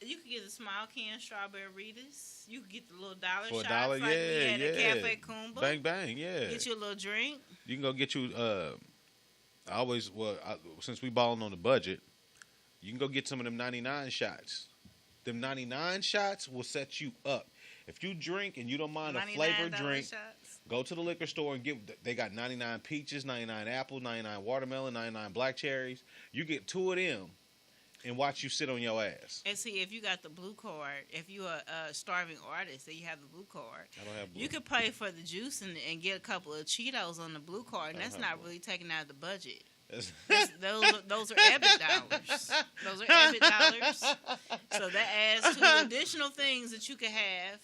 you can get the small can strawberry Ritas. You can get the little dollar for shots $1, like we had at Cafe Kumba. Bang bang, yeah. Get you a little drink. You can go get you. Since we balling on the budget, you can go get some of them 99 shots. Them 99 shots will set you up. If you drink and you don't mind a flavored drink, shots. Go to the liquor store and they got 99 peaches, 99 apples, 99 watermelon, 99 black cherries. You get 2 of them and watch you sit on your ass. And see, if you got the blue card, if you're a starving artist and you have the blue card, I don't have blue. You could pay for the juice and get a couple of Cheetos on the blue card, and that's not really taking out of the budget. Those are EBIT dollars. Those are EBIT dollars. So that adds to additional things that you can have.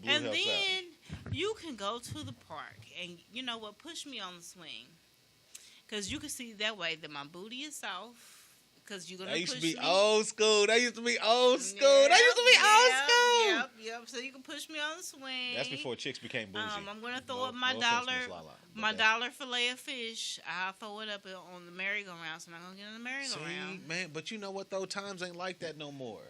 And then you can go to the park and, you know what, push me on the swing. Because you can see that way that my booty is soft. Because you're going to push me. That used to be old school. That used to be old school. Yep. So you can push me on the swing. That's before chicks became bougie. I'm going to throw up my dollar fillet of fish. I'll throw it up on the merry-go-round. So I'm not going to get on the merry-go-round. See, man, but you know what, though? Times ain't like that no more.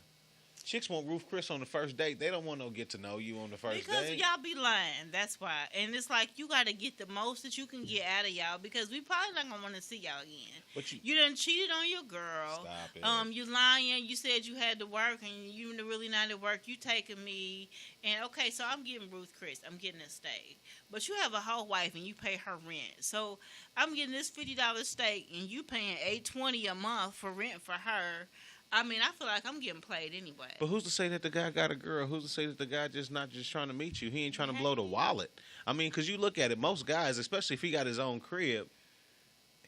Chicks want Ruth Chris on the first date. They don't want no get to know you on the first because date. Because y'all be lying. That's why. And it's like you got to get the most that you can get out of y'all because we probably not going to want to see y'all again. But you done cheated on your girl. Stop it. You lying. You said you had to work and you really not at work. You taking me. And okay, so I'm getting Ruth Chris. I'm getting a steak. But you have a whole wife and you pay her rent. So I'm getting this $50 steak and you paying $8.20 a month for rent for her. I mean, I feel like I'm getting played anyway. But who's to say that the guy got a girl? Who's to say that the guy just not just trying to meet you? He ain't trying to blow the wallet. I mean, because you look at it, most guys, especially if he got his own crib,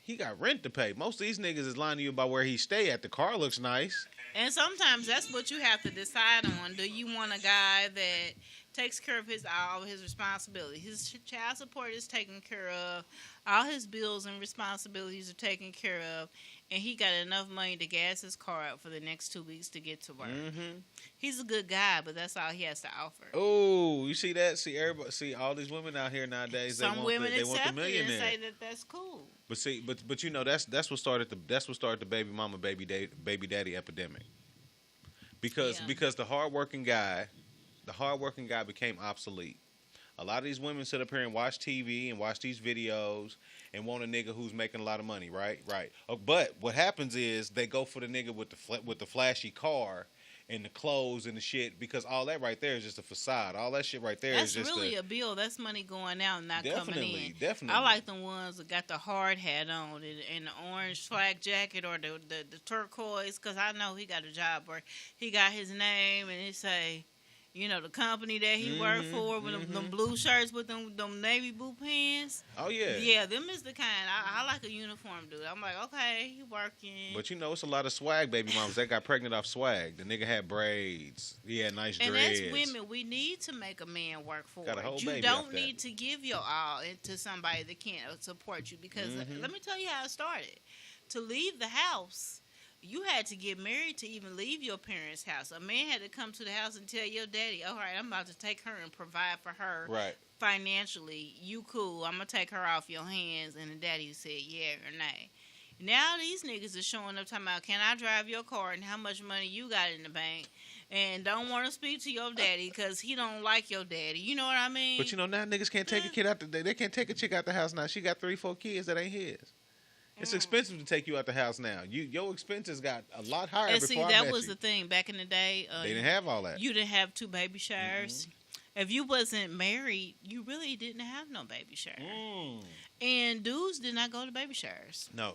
he got rent to pay. Most of these niggas is lying to you about where he stay at. The car looks nice. And sometimes that's what you have to decide on. Do you want a guy that takes care of all of his responsibilities? His child support is taken care of. All his bills and responsibilities are taken care of. And he got enough money to gas his car up for the next 2 weeks to get to work. Mm-hmm. He's a good guy, but that's all he has to offer. Oh, you see that? See everybody. See all these women out here nowadays. Some women they want the millionaire. And say that that's cool. But see, but you know that's what started the baby mama baby daddy epidemic. Because the hardworking guy became obsolete. A lot of these women sit up here and watch TV and watch these videos and want a nigga who's making a lot of money, right? Right. But what happens is they go for the nigga with the flashy car and the clothes and the shit because all that right there is just a facade. All that shit right there is just really a bill. That's money going out and not coming in. Definitely. I like the ones that got the hard hat on and the orange flak jacket or the turquoise because I know he got a job where he got his name and it say, you know, the company that he worked for with them blue shirts with them navy blue pants. Oh, yeah. Yeah, them is the kind. I like a uniform dude. I'm like, okay, he working. But, you know, it's a lot of swag baby mamas that got pregnant off swag. The nigga had braids. He had nice dreads. And that's women. We need to make a man work for got a whole it. You don't need to give your all to somebody that can't support you because let me tell you how it started. To leave the house, you had to get married to even leave your parents' house. A man had to come to the house and tell your daddy, all right, I'm about to take her and provide for her financially. You cool. I'm going to take her off your hands. And the daddy said, yeah or nay. Now these niggas are showing up talking about, can I drive your car and how much money you got in the bank? And don't want to speak to your daddy because he don't like your daddy. You know what I mean? But, you know, now niggas can't take a kid out they can't take a chick out the house now. She got 3-4 kids that ain't his. It's expensive to take you out the house now. Your expenses got a lot higher. And see, that was the thing back in the day. They didn't have all that. You didn't have 2 baby showers. If you wasn't married, you really didn't have no baby shower. And dudes did not go to baby showers. No.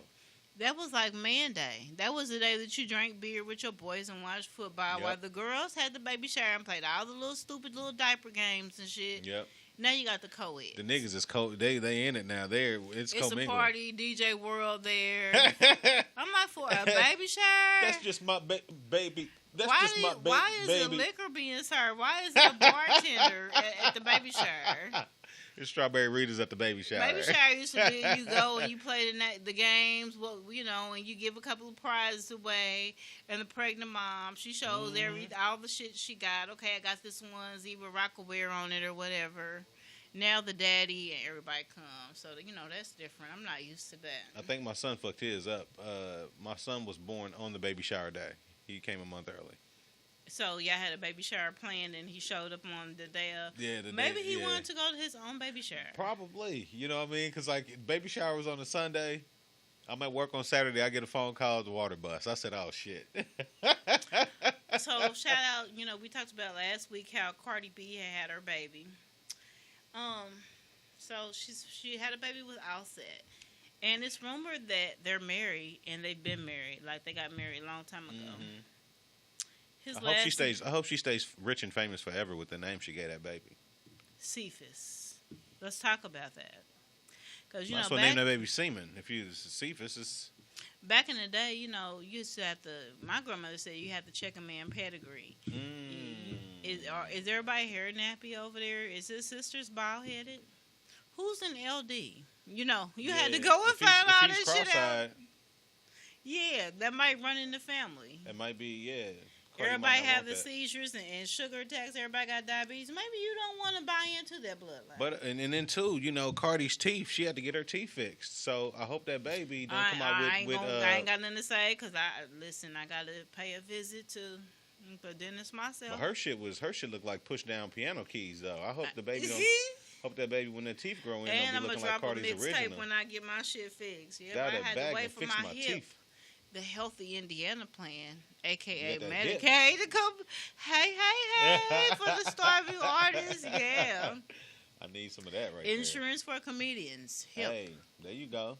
That was like man day. That was the day that you drank beer with your boys and watched football while the girls had the baby shower and played all the little stupid little diaper games and shit. Yep. Now you got the co-ed. The niggas is they in it now. It's a party, DJ World there. I'm like, for a baby shower? That's just my baby. That's why just my why is baby. the liquor being served? Why is there a bartender at the baby shower? It's strawberry readers at the baby shower. Baby shower used to be you go and you play the games, and you give a couple of prizes away. And the pregnant mom, she shows all the shit she got. Okay, I got this onesie with Rockaware on it or whatever. Now the daddy and everybody comes, so that's different. I'm not used to that. I think my son fucked his up. My son was born on the baby shower day. He came a month early. So y'all had a baby shower planned, and he showed up on the day of. Yeah, maybe he wanted to go to his own baby shower. Probably, you know what I mean? Because baby shower was on a Sunday. I'm at work on Saturday. I get a phone call at the water bus. I said, "Oh shit." So shout out, we talked about last week how Cardi B had her baby. So she had a baby with Offset, and it's rumored that they're married and they've been married, like they got married a long time ago. Mm-hmm. I hope she stays rich and famous forever with the name she gave that baby. Cephas. Let's talk about that. Because that's what named that baby Seaman. If you Cephas is. Back in the day, you used to have to. My grandmother said you had to check a man pedigree. Is everybody hair nappy over there? Is his sister's bald headed? Who's an LD? You had to go and find all this shit out. Yeah, that might run in the family. That might be, Everybody have the seizures and sugar attacks. Everybody got diabetes. Maybe you don't want to buy into that bloodline. But and then too, Cardi's teeth. She had to get her teeth fixed. So I hope that baby don't come out with. I ain't got nothing to say because I got to pay a visit to the dentist myself. Well, her shit looked like push down piano keys though. I hope the baby don't. Hope that baby when the teeth grow in and don't be looking like Cardi's original. And I'm gonna drop a mixtape when I get my shit fixed. Yeah, I had to wait for my hip. Teeth. The Healthy Indiana Plan, a.k.a. Medicaid, to come, hey, for the starving artists, yeah. I need some of that Insurance for comedians. Hey, there you go.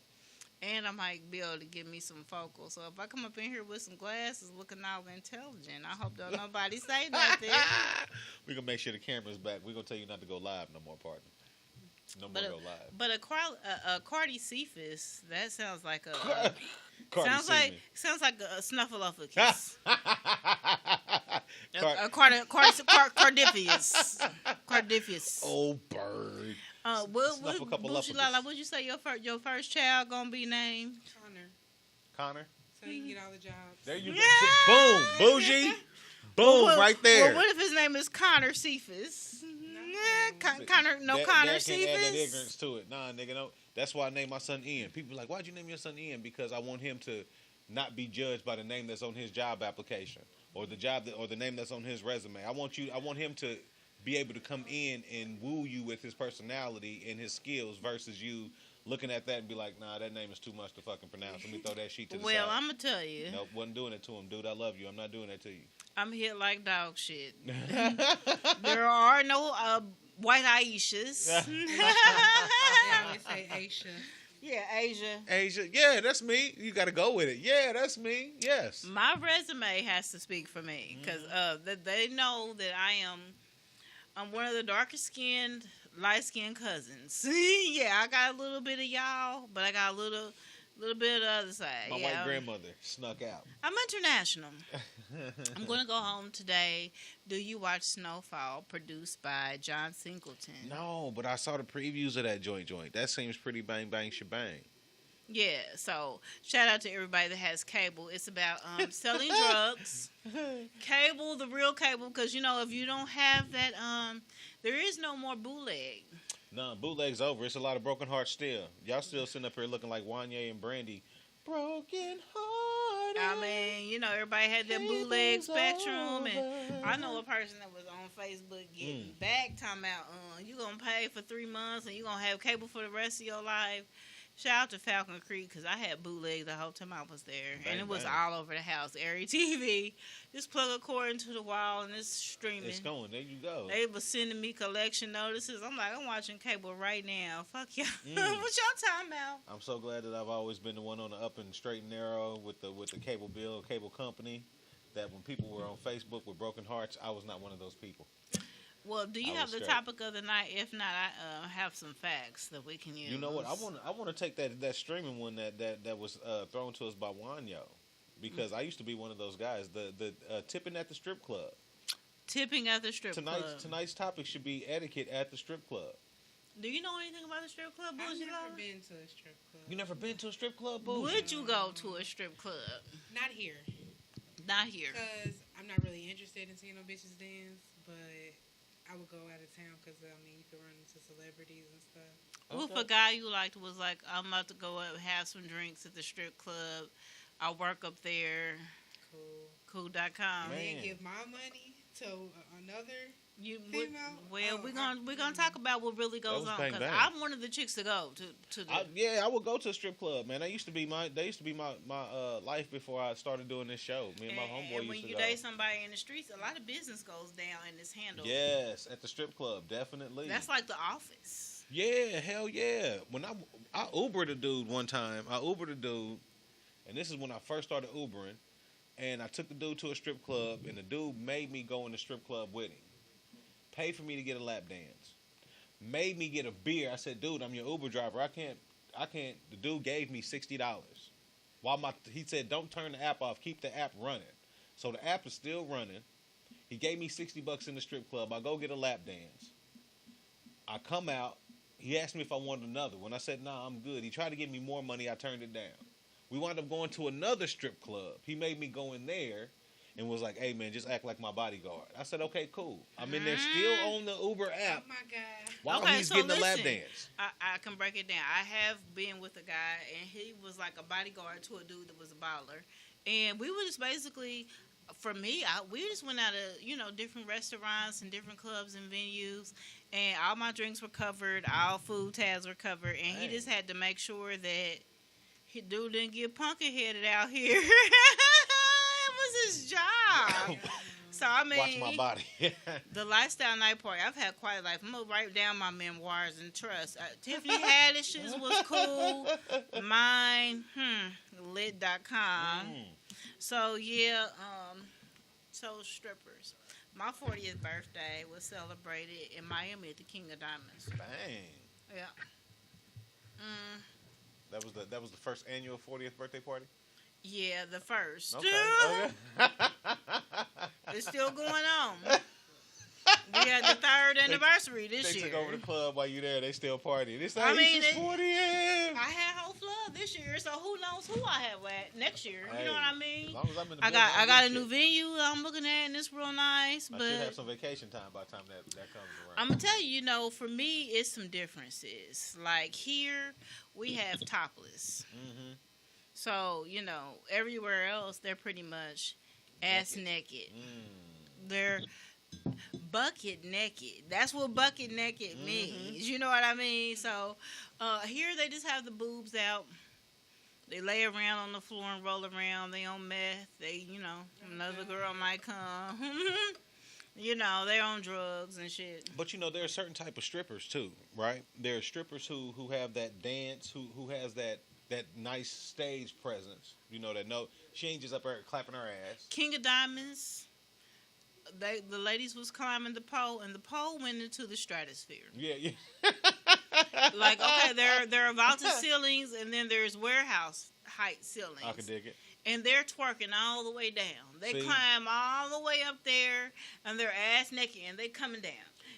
And I might be able to give me some focal. So if I come up in here with some glasses looking all intelligent, I hope don't nobody say nothing. We're going to make sure the camera's back. We're going to tell you not to go live no more, partner. No more go live. But a Cardi Cephas, that sounds like a... sounds like a Snuffleupagus. Cardifius. Oh, bird. What'd you say your first child gonna be named? Connor. So he can get all the jobs. There you go. Boom, bougie. Boom, right there. Well, what if his name is Connor Cephas? Connor Cephas. Add that ignorance to it. Nah, nigga, no. That's why I named my son Ian. People are like, why'd you name your son Ian? Because I want him to not be judged by the name that's on his job application or the name that's on his resume. I want him to be able to come in and woo you with his personality and his skills versus you looking at that and be like, nah, that name is too much to fucking pronounce. Let me throw that sheet to the side. Well, I'm going to tell you. Nope, wasn't doing it to him, dude. I love you. I'm not doing that to you. I'm hit like dog shit. There are no white Aishas. I always say Aisha. Yeah, Asia. Asia. Yeah, that's me. You got to go with it. Yeah, that's me. Yes. My resume has to speak for me because they know that I'm one of the darkest skinned, light skinned cousins. Yeah, I got a little bit of y'all, but I got a little bit of the other side. My white grandmother snuck out. I'm international. I'm going to go home today. Do you watch Snowfall, produced by John Singleton? No, but I saw the previews of that joint. That seems pretty bang, bang, shebang. Yeah, so shout out to everybody that has cable. It's about selling drugs. Cable, the real cable, because, if you don't have that, there is no more bootleg. No, bootleg's over. It's a lot of broken hearts still. Y'all still sitting up here looking like Wanye and Brandy. Broken hearted. I mean, everybody had their bootleg spectrum, and I know a person that was on Facebook getting back talking about, you gonna pay for 3 months and you gonna have cable for the rest of your life. Shout out to Falcon Creek because I had bootleg the whole time I was there, Bang, and it was bang. all over the house. Every TV, just plug a cord into the wall and it's streaming. It's going. There you go. They was sending me collection notices. I'm like, I'm watching cable right now. Fuck y'all. Mm. What y'all talking about? I'm so glad that I've always been the one on the up and straight and narrow with the cable bill, cable company. That when people were on Facebook with broken hearts, I was not one of those people. Well, do you I have was the straight. topic of the night? If not, I have some facts that we can use. You know what? I want to take that streaming one that was thrown to us by Wanyo, because I used to be one of those guys. The tipping at the strip club. Tipping at the strip club. Tonight's topic should be etiquette at the strip club. Do you know anything about the strip club, I've Bougie? never been to a strip club. You never been to a strip club, Bougie? Would you go to a strip club? Not here. Not here. Because I'm not really interested in seeing no bitches dance, but I would go out of town because, I mean, you can run into celebrities and stuff. Well, if a guy you liked was like, I'm about to go up and have some drinks at the strip club, I'll work up there. Cool. Cool.com. And then give my money to another female? Well, we're gonna talk about what really goes on, because I'm one of the chicks to go to the. I would go to a strip club, man. They used to be my life before I started doing this show. Me and my homeboy used to go. And when you date somebody in the streets, a lot of business goes down and it's handled. Yes, at the strip club, definitely. That's like the office. Yeah, hell yeah. When I Ubered a dude one time. And this is when I first started Ubering. And I took the dude to a strip club, and the dude made me go in the strip club with him. Paid for me to get a lap dance. Made me get a beer. I said, dude, I'm your Uber driver. I can't. The dude gave me $60. He said, don't turn the app off. Keep the app running. So the app is still running. He gave me $60 in the strip club. I go get a lap dance. I come out. He asked me if I wanted another. When I said, nah, I'm good. He tried to give me more money. I turned it down. We wound up going to another strip club. He made me go in there and was like, hey, man, just act like my bodyguard. I said, okay, cool. I'm in there still on the Uber app. Oh, my God. While he's getting the lap dance. I can break it down. I have been with a guy, and he was like a bodyguard to a dude that was a baller. And we were just basically, for me, we just went out of, different restaurants and different clubs and venues. And all my drinks were covered. All food tabs were covered. And he just had to make sure that dude didn't get punky-headed out here. It was his job. So, I mean, watch my body. The lifestyle night party, I've had quite a life. I'm going to write down my memoirs and trust. Tiffany Haddish's was cool. Mine, lit.com. So, yeah, so strippers. My 40th birthday was celebrated in Miami at the King of Diamonds. Bang. Yeah. That was the first annual 40th birthday party? Yeah, the first. Okay. It's still going on. We had the third anniversary this year. They took over the club while you there. They still partying. It's like, I mean, 40. I had whole flood this year, so who knows who I have at next year. You know what I mean? As long as I'm in the I got a new venue I'm looking at, and it's real nice. I but should have some vacation time by the time that comes around. I'm gonna tell you, for me, it's some differences. Like here, we have topless. Mm-hmm. So everywhere else they're pretty much ass naked. They're bucket naked. That's what bucket naked means. You know what I mean? So here they just have the boobs out. They lay around on the floor and roll around. They on meth. They, another girl might come. They're on drugs and shit. But there are certain type of strippers too, right? There are strippers who have that dance, who has that nice stage presence. She ain't just up there clapping her ass. King of Diamonds. The ladies was climbing the pole, and the pole went into the stratosphere. Yeah. Like, okay, there are vaulted ceilings, and then there's warehouse height ceilings. I can dig it. And they're twerking all the way down. They climb all the way up there, and they're ass naked, and they coming down.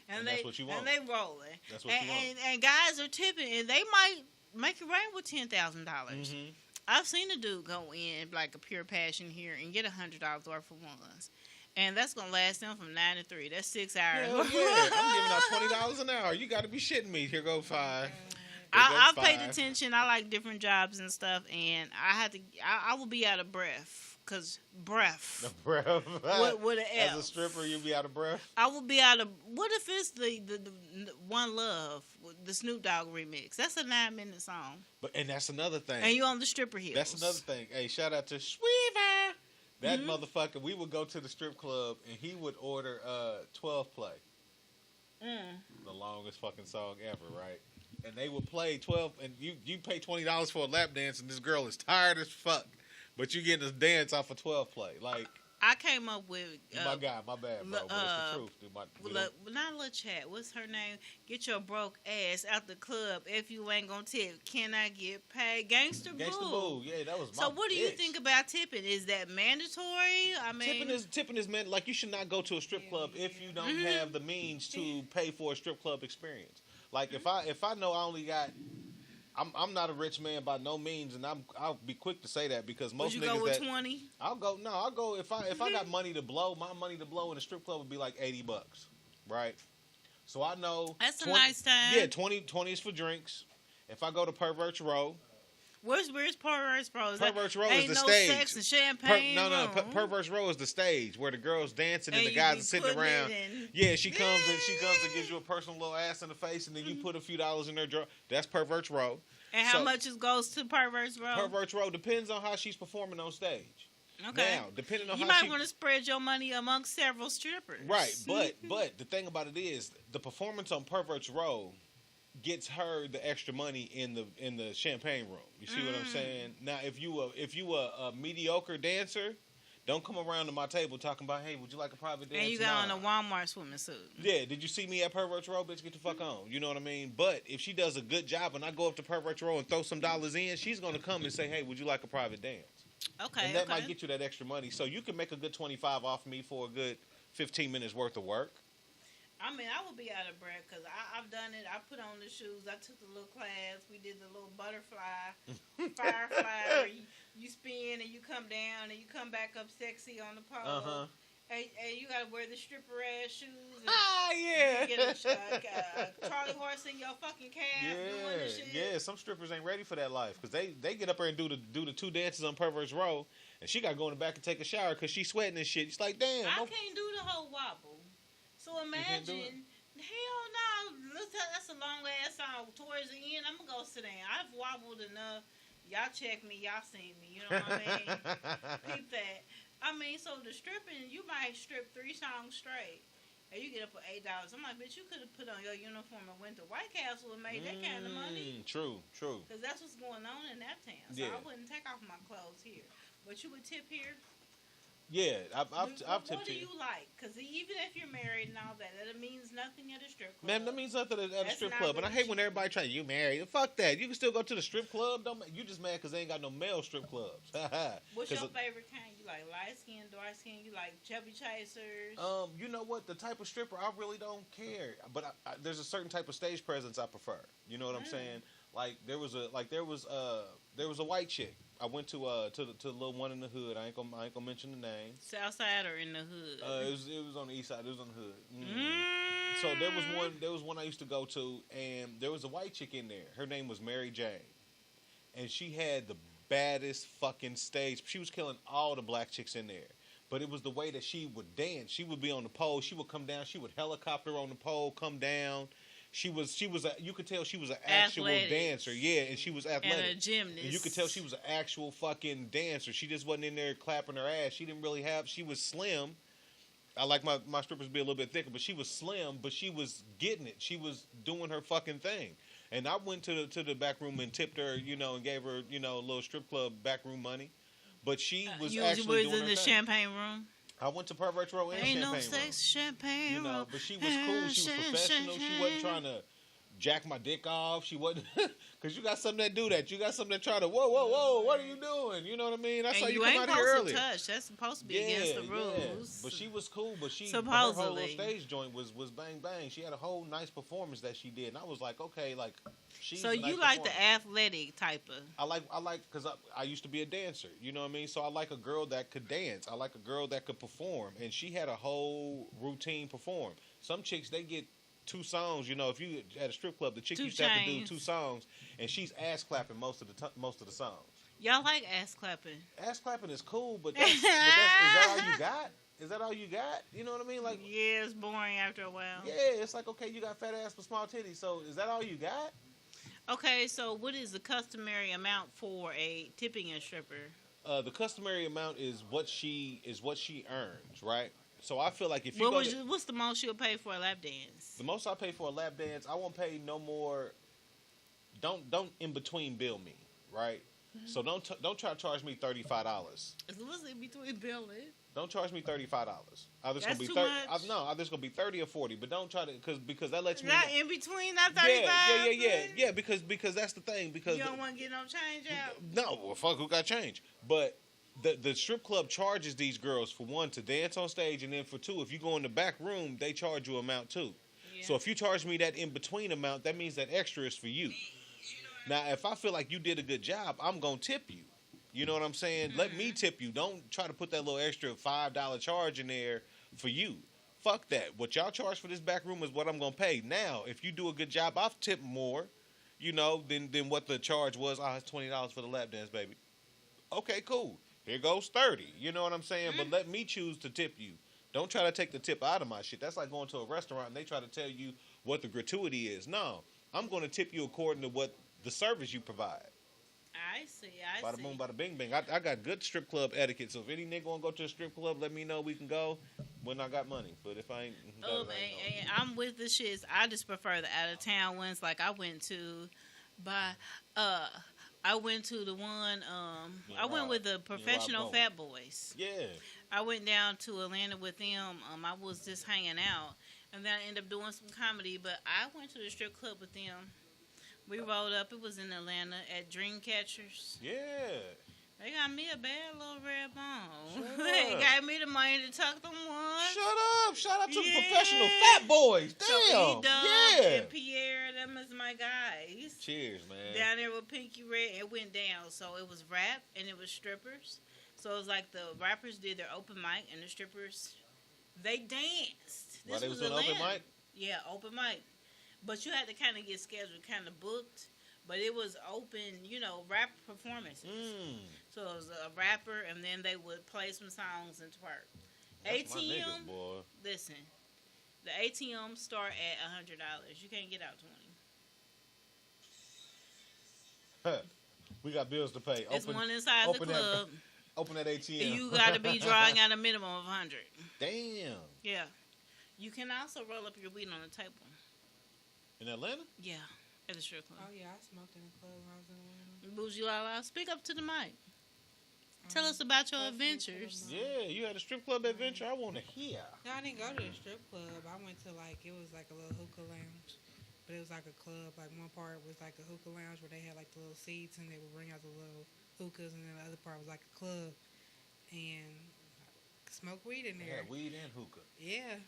And that's what you want. And they rolling. That's what you want. And guys are tipping, and they might make it rain with $10,000. I've seen a dude go in, like a Pure Passion here, and get $100 worth of ones. And that's going to last them from 9 to 3. That's 6 hours. Hell yeah. I'm giving out $20 an hour. You got to be shitting me. Here go 5. I've paid attention. I like different jobs and stuff, and I will be out of breath Cause breath. Breath. With an F. As a stripper, you be out of breath. I would be out of. What if it's the One Love, the Snoop Dogg remix? That's a 9-minute song. And that's another thing. And you on the stripper heels. That's another thing. Hey, shout out to Sweever. That motherfucker. We would go to the strip club and he would order 12 play. The longest fucking song ever, right? And they would play 12, and you pay $20 for a lap dance, and this girl is tired as fuck. But you getting this dance off of 12 play. Like, I came up with my guy, my bad, bro, but it's the truth, dude. Not a little chat. What's her name? Get your broke ass out the club if you ain't gonna tip. Can I get paid? Gangsta Boo. Yeah, that was my So what do you think about tipping? Is that mandatory? I mean, tipping is meant like you should not go to a strip club if you don't have the means to pay for a strip club experience. Like if I know I only got. I'm not a rich man by no means, and I'll be quick to say that because most would you niggas go with 20? I'll go if I got money to blow, my money to blow in a strip club would be like $80, right? So I know that's 20, a nice time. Yeah, 20 is for drinks. If I go to Perverts Row, where's Perverts Row? Perverts Row is the no stage. Sex and champagne. Perverts Row is the stage where the girls dancing and the guys are sitting around. Yeah, she comes and gives you a personal little ass in the face, and then you put a few dollars in their drawer. That's Perverts Row. And how much goes to Perverts Row? Perverts Row depends on how she's performing on stage. Okay. Now, depending on you might want to spread your money amongst several strippers. Right, but the thing about it is the performance on Perverts Row gets her the extra money in the champagne room. You see what I'm saying? Now, if you a mediocre dancer, don't come around to my table talking about, hey, would you like a private dance? And you got on a Walmart swimming suit. Yeah, did you see me at Perverts Row? Bitch, get the fuck on. You know what I mean? But if she does a good job and I go up to Perverts Row and throw some dollars in, she's going to come and say, hey, would you like a private dance? Okay, and that might get you that extra money. So you can make a good 25 off me for a good 15 minutes worth of work. I mean, I would be out of breath because I've done it. I put on the shoes. I took the little class. We did the little butterfly, firefly, where you spin and you come down and you come back up sexy on the pole. And you got to wear the stripper ass shoes. And yeah. You get a Charlie horse in your fucking calf doing the shit. Yeah, some strippers ain't ready for that life because they get up there and do the 2 dances on Perverts Row, and she got to go in the back and take a shower because she's sweating and shit. She's like, damn. I can't do the whole wobble. So imagine, hell no, that's a long ass song. Towards the end, I'm going to go sit down. I've wobbled enough. Y'all check me. Y'all seen me. You know what I mean? Peep that. I mean, so the stripping, you might strip 3 songs straight. And you get up for $8. I'm like, bitch, you could have put on your uniform and went to White Castle and made that kind of money. True. Because that's what's going on in that town. So I wouldn't take off my clothes here. But you would tip here. Yeah, I've tipped What do you like? Because even if you're married and all that means nothing at a strip club. Man, that means nothing at a strip club. And I hate when everybody tries, you married. Fuck that. You can still go to the strip club. You just mad because they ain't got no male strip clubs. What's your favorite kind? You like light skin, dark skin? You like chubby chasers? You know what? The type of stripper, I really don't care. But there's a certain type of stage presence I prefer. You know what I'm saying? Like there was a white chick. I went to the little one in the hood. I ain't gonna mention the name. Southside or in the hood? It was on the east side. It was on the hood. So there was one I used to go to, and there was a white chick in there. Her name was Mary Jane, and she had the baddest fucking stage. She was killing all the black chicks in there. But it was the way that she would dance. She would be on the pole. She would come down. She would helicopter on the pole, come down. You could tell she was an actual dancer. Yeah, and she was athletic. And a gymnast. And you could tell she was an actual fucking dancer. She just wasn't in there clapping her ass. She was slim. I like my strippers to be a little bit thicker, but she was slim, but she was getting it. She was doing her fucking thing. And I went to the back room and tipped her, and gave her, a little strip club back room money. But she was actually doing her in the thing. Champagne room? I went to Perverts Row and Ain't Champagne no Room. sex, champagne room. But she was cool. She was professional. She wasn't trying to jack my dick off. She wasn't, because you got some that do that. You got some that try to, whoa, what are you doing? You know what I mean? That's how you come out here early. You ain't supposed to touch. That's supposed to be against the rules. Yeah. But she was cool. But her whole little stage joint was bang bang. She had a whole nice performance that she did, and I was like, okay, like she's. So a nice you like performer. the athletic type of? I like because I used to be a dancer. You know what I mean? So I like a girl that could dance. I like a girl that could perform, and she had a whole routine perform. Some chicks they get 2 songs. If you at a strip club, the chick used to have to do 2 songs, and she's ass clapping most of the songs. Y'all like ass clapping. Ass clapping is cool, but is that all you got? Is that all you got? You know what I mean? Like, yeah, it's boring after a while. Yeah, it's like, okay, you got fat ass but small titties, so is that all you got? Okay, so what is the customary amount for a tipping a stripper? The customary amount is what she earns, right? So I feel like if you what's the most you'll pay for a lap dance? The most I pay for a lap dance, I won't pay no more. Don't in between bill me, right? Mm-hmm. So don't try to charge me $35. What's in between billing? Don't charge me $35. Either it's That's gonna be too 30. much? No, either it's gonna be 30 or 40. But don't try to because that lets me. Not in between that 35. Yeah. Because that's the thing. Because you don't want to get no change out. No, well, fuck, who got change? But the strip club charges these girls for one to dance on stage, and then for two, if you go in the back room, they charge you amount too. Yeah. So if you charge me that in between amount, that means that extra is for you. Now, if I feel like you did a good job, I'm gonna tip you. You know what I'm saying? Mm-hmm. Let me tip you. Don't try to put that little extra $5 charge in there for you. Fuck that. What y'all charge for this back room is what I'm going to pay. Now, if you do a good job, I'll tip more, than what the charge was. It's $20 for the lap dance, baby. Okay, cool. Here goes 30. You know what I'm saying? Mm-hmm. But let me choose to tip you. Don't try to take the tip out of my shit. That's like going to a restaurant and they try to tell you what the gratuity is. No, I'm going to tip you according to what the service you provide. I see. Bada boom, bada bing, bing. I got good strip club etiquette. So if any nigga want to go to a strip club, let me know. We can go when I got money. But if I ain't, I'm with the shits. I just prefer the out of town ones. Like I went to, I went to the one. I went with the Professional Fat Boys. Yeah. I went down to Atlanta with them. I was just hanging out, and then I ended up doing some comedy. But I went to the strip club with them. We rolled up. It was in Atlanta at Dreamcatchers. Yeah. They got me a bad little red bone. They got me the money to tuck them one. Shut up. Shout out to the Professional Fat Boys. Damn. So E-Dub and Pierre, them is my guys. Cheers, man. Down there with Pinky Red, it went down. So it was rap and it was strippers. So it was like the rappers did their open mic and the strippers, they danced. While they was doing open mic? Yeah, open mic. But you had to kind of get scheduled, kind of booked. But it was open, rap performances. So it was a rapper, and then they would play some songs and twerk. That's ATM, my niggas, boy. Listen, the ATM start at $100. You can't get out 20. We got bills to pay. It's one inside the club. Open that ATM. You got to be drawing out a minimum of 100. Damn. Yeah. You can also roll up your weed on the table. In Atlanta? Yeah, at the strip club. Oh, yeah, I smoked in the club when I was in Atlanta. Bougie Lala, speak up to the mic. Tell us about your adventures. Yeah, you had a strip club adventure. I want to hear. No, I didn't go to the strip club. I went to, it was like a little hookah lounge. But it was like a club. Like, one part was like a hookah lounge where they had, like, the little seats and they would bring out the little hookahs. And then the other part was like a club. And smoke weed in there. Yeah, weed and hookah. Yeah.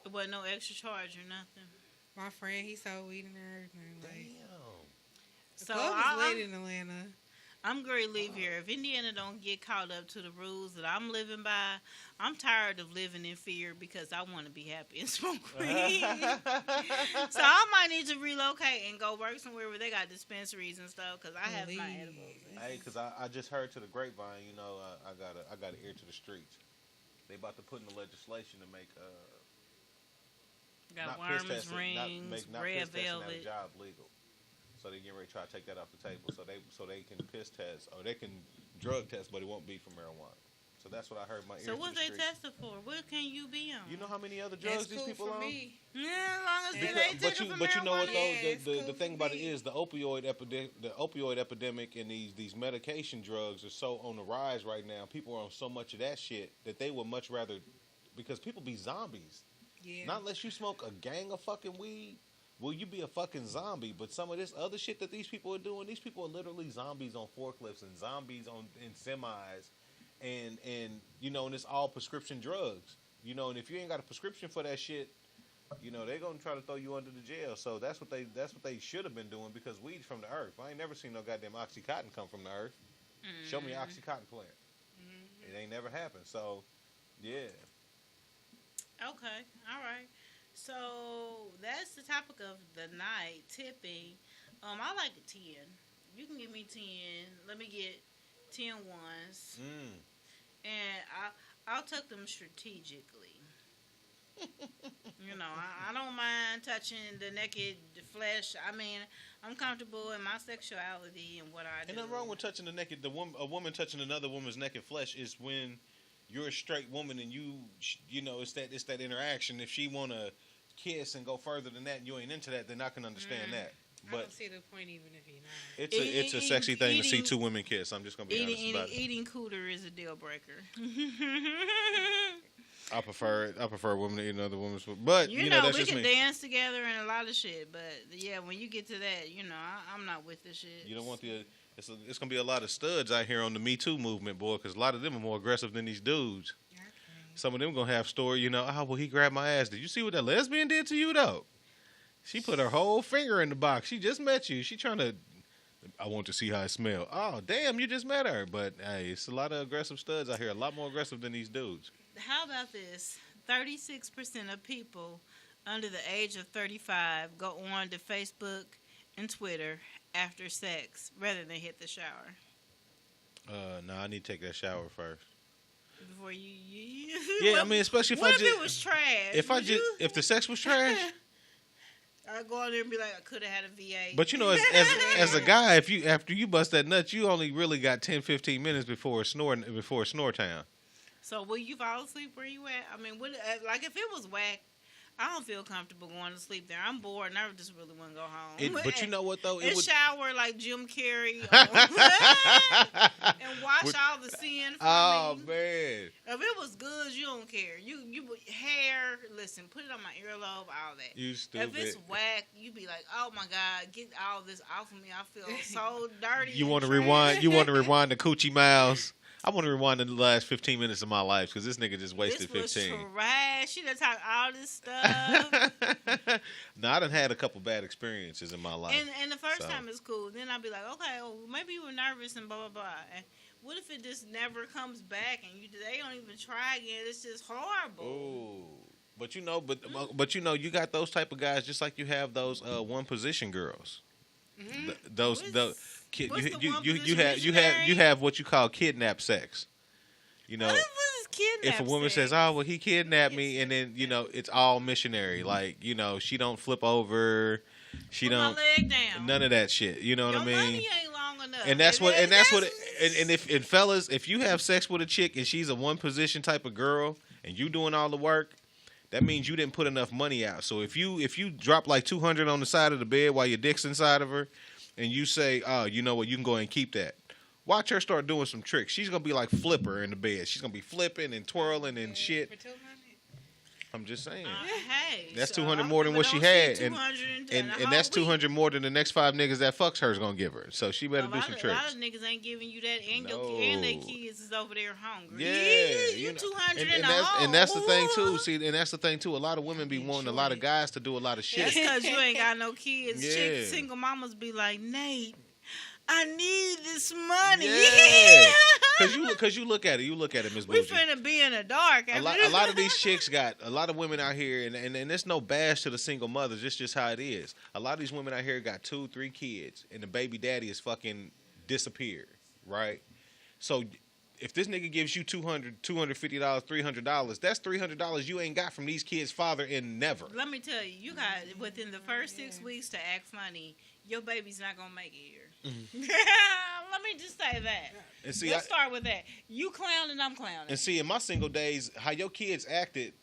It wasn't no extra charge or nothing. My friend, he sold weed in there. Damn. The club was lit in Atlanta. I'm going to leave here. If Indiana don't get caught up to the rules that I'm living by, I'm tired of living in fear because I want to be happy and smoke weed. So I might need to relocate and go work somewhere where they got dispensaries and stuff because I have my edibles. Hey, because I just heard to the grapevine, I got an ear to the streets. They about to put in the legislation to make got worms, rings, red velvet. That job legal. So they getting ready to try to take that off the table. So they can piss test or they can drug test, but it won't be for marijuana. So that's what I heard. My ear. So what they tested for? What can you be on? You know how many other drugs these people on? Me. Yeah, as long as they ain't taking for marijuana. But you know what though? The thing about it is the opioid epidemic and these medication drugs are so on the rise right now. People are on so much of that shit that they would much rather, because people be zombies. Yeah. Not unless you smoke a gang of fucking weed, will you be a fucking zombie? But some of this other shit that these people are doing, these people are literally zombies on forklifts and zombies in semis, and and it's all prescription drugs. And if you ain't got a prescription for that shit, they're gonna try to throw you under the jail. So that's what they should have been doing, because weed's from the earth. I ain't never seen no goddamn Oxycontin come from the earth. Mm-hmm. Show me an Oxycontin plant. Mm-hmm. It ain't never happened. So, yeah. Okay, all right. So that's the topic of the night, tipping. I like a 10. you can give me 10. Let me get 10 ones. And I'll tuck them strategically. You know, I don't mind touching the naked flesh. I mean, I'm comfortable in my sexuality and what I do. Ain't nothing wrong with touching the naked. A woman touching another woman's naked flesh is when you're a straight woman and you know, it's that interaction. If she wanna kiss and go further than that, and you ain't into that, then I can understand that. But I don't see the point even if you're not. It's a sexy thing to see two women kiss. I'm just gonna be honest about it. Eating cooter is a deal breaker. I prefer women to eat another woman's food, but you know that's we just can me. dance together and a lot of shit. But yeah, when you get to that, you know, I'm not with the shit. You don't want it's gonna be a lot of studs out here on the Me Too movement, boy, because a lot of them are more aggressive than these dudes. Okay. Some of them gonna have story, you know. Oh, well, he grabbed my ass. Did you see what that lesbian did to you though? She put her whole finger in the box. She just met you. She trying to. I want to see how it smells. Oh, damn, you just met her. But hey, it's a lot of aggressive studs out here. A lot more aggressive than these dudes. How about this? 36% of people under the age of 35 go on to Facebook and Twitter after sex rather than hit the shower. No, I need to take that shower first. Before you yeah, I mean, especially if what if it was trash? If the sex was trash. I go on there and be like, I could have had a VA. But you know, as a guy, after you bust that nut, you only really got 10, 15 minutes before snore time. So will you fall asleep where you at? I mean, like if it was whack, I don't feel comfortable going to sleep there. I'm bored and I just really want to go home. But you know what though? Shower like Jim Carrey and wash all the sin from me. Man! If it was good, you don't care. You hair. Listen, put it on my earlobe, all that. You stupid. If it's whack, you be like, oh my God, get all this off of me. I feel so dirty. You want to rewind? You want to rewind the coochie miles? I want to rewind the last 15 minutes of my life because this nigga just wasted 15. This was trash. She done talked all this stuff. No, I done had a couple bad experiences in my life. And the first time is cool. Then I'll be like, okay, well, maybe you were nervous and blah, blah, blah. And what if it just never comes back and they don't even try again? It's just horrible. Ooh. But you know, you got those type of guys just like you have those one position girls. Mm-hmm. You have what you call kidnap sex. You know, if a woman says, "Oh, well, he kidnapped me," and then you know it's all missionary. Like you know, she don't flip over, she don't my leg down. None of that shit. You know what I mean? Money ain't long enough. And fellas, if you have sex with a chick and she's a one position type of girl and you doing all the work, that means you didn't put enough money out. So if you drop like $200 on the side of the bed while your dick's inside of her. And you say, oh, you know what, you can go ahead and keep that. Watch her start doing some tricks. She's going to be like Flipper in the bed. She's going to be flipping and twirling and shit. I'm just saying. That's $200 more than what she had. And that's $200 more than the next 5 niggas that fucks her is going to give her. So she better do some tricks. A lot of niggas ain't giving you that, and their kids is over there hungry. Yeah. You 200 and that's the thing, too. See, and that's the thing, too. A lot of women be wanting a lot of guys to do a lot of shit. That's because you ain't got no kids. Yeah. Single mamas be like, Nate, I need this money. Yeah. Because you look at it. You look at it, Miss Bougie. We finna be in the dark. A lot of these chicks got a lot of women out here, and there's no bash to the single mothers. It's just how it is. A lot of these women out here got 2, 3 kids, and the baby daddy is fucking disappeared, right? So if this nigga gives you $200, $250, $300, that's $300 you ain't got from these kids' father in never. Let me tell you, you got within the first 6 weeks to act funny, your baby's not gonna make it here. Mm-hmm. Let me just say that. And see, let's start with that. You clowning, I'm clowning. And see, in my single days, how your kids acted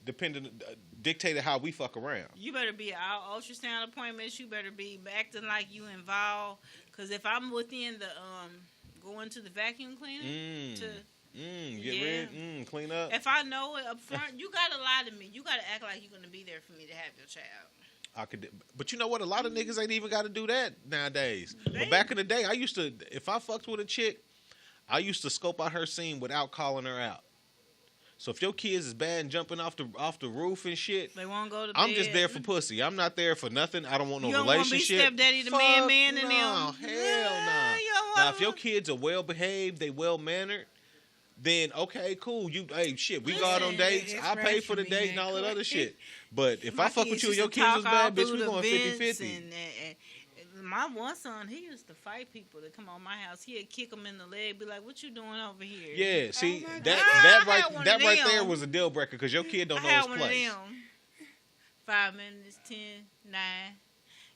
dictated how we fuck around. You better be at all ultrasound appointments. You better be acting like you involved. Because if I'm within the going to the vacuum cleaner clean up. If I know it up front, you gotta lie to me. You gotta act like you're gonna be there for me to have your child. But you know what? A lot of niggas ain't even got to do that nowadays. But back in the day, if I fucked with a chick, I used to scope out her scene without calling her out. So if your kids is bad and jumping off the roof and shit, they won't go to I'm bed. just there for pussy. I'm not there for nothing. I don't want no relationship. You don't want to be stepdaddy to man and them. No, hell no. Now if your kids are well behaved, they well mannered, then okay, cool. We go out on dates. I pay for the date and all that other shit. But if I fuck with you and your kids was bad, bitch, we going 50-50. my one son, he used to fight people that come on my house. He'd kick them in the leg, be like, "What you doing over here?" Yeah, see God. that I had right them. there was a deal breaker because your kid don't know his place. I had one of them. 5 minutes, 10, 9.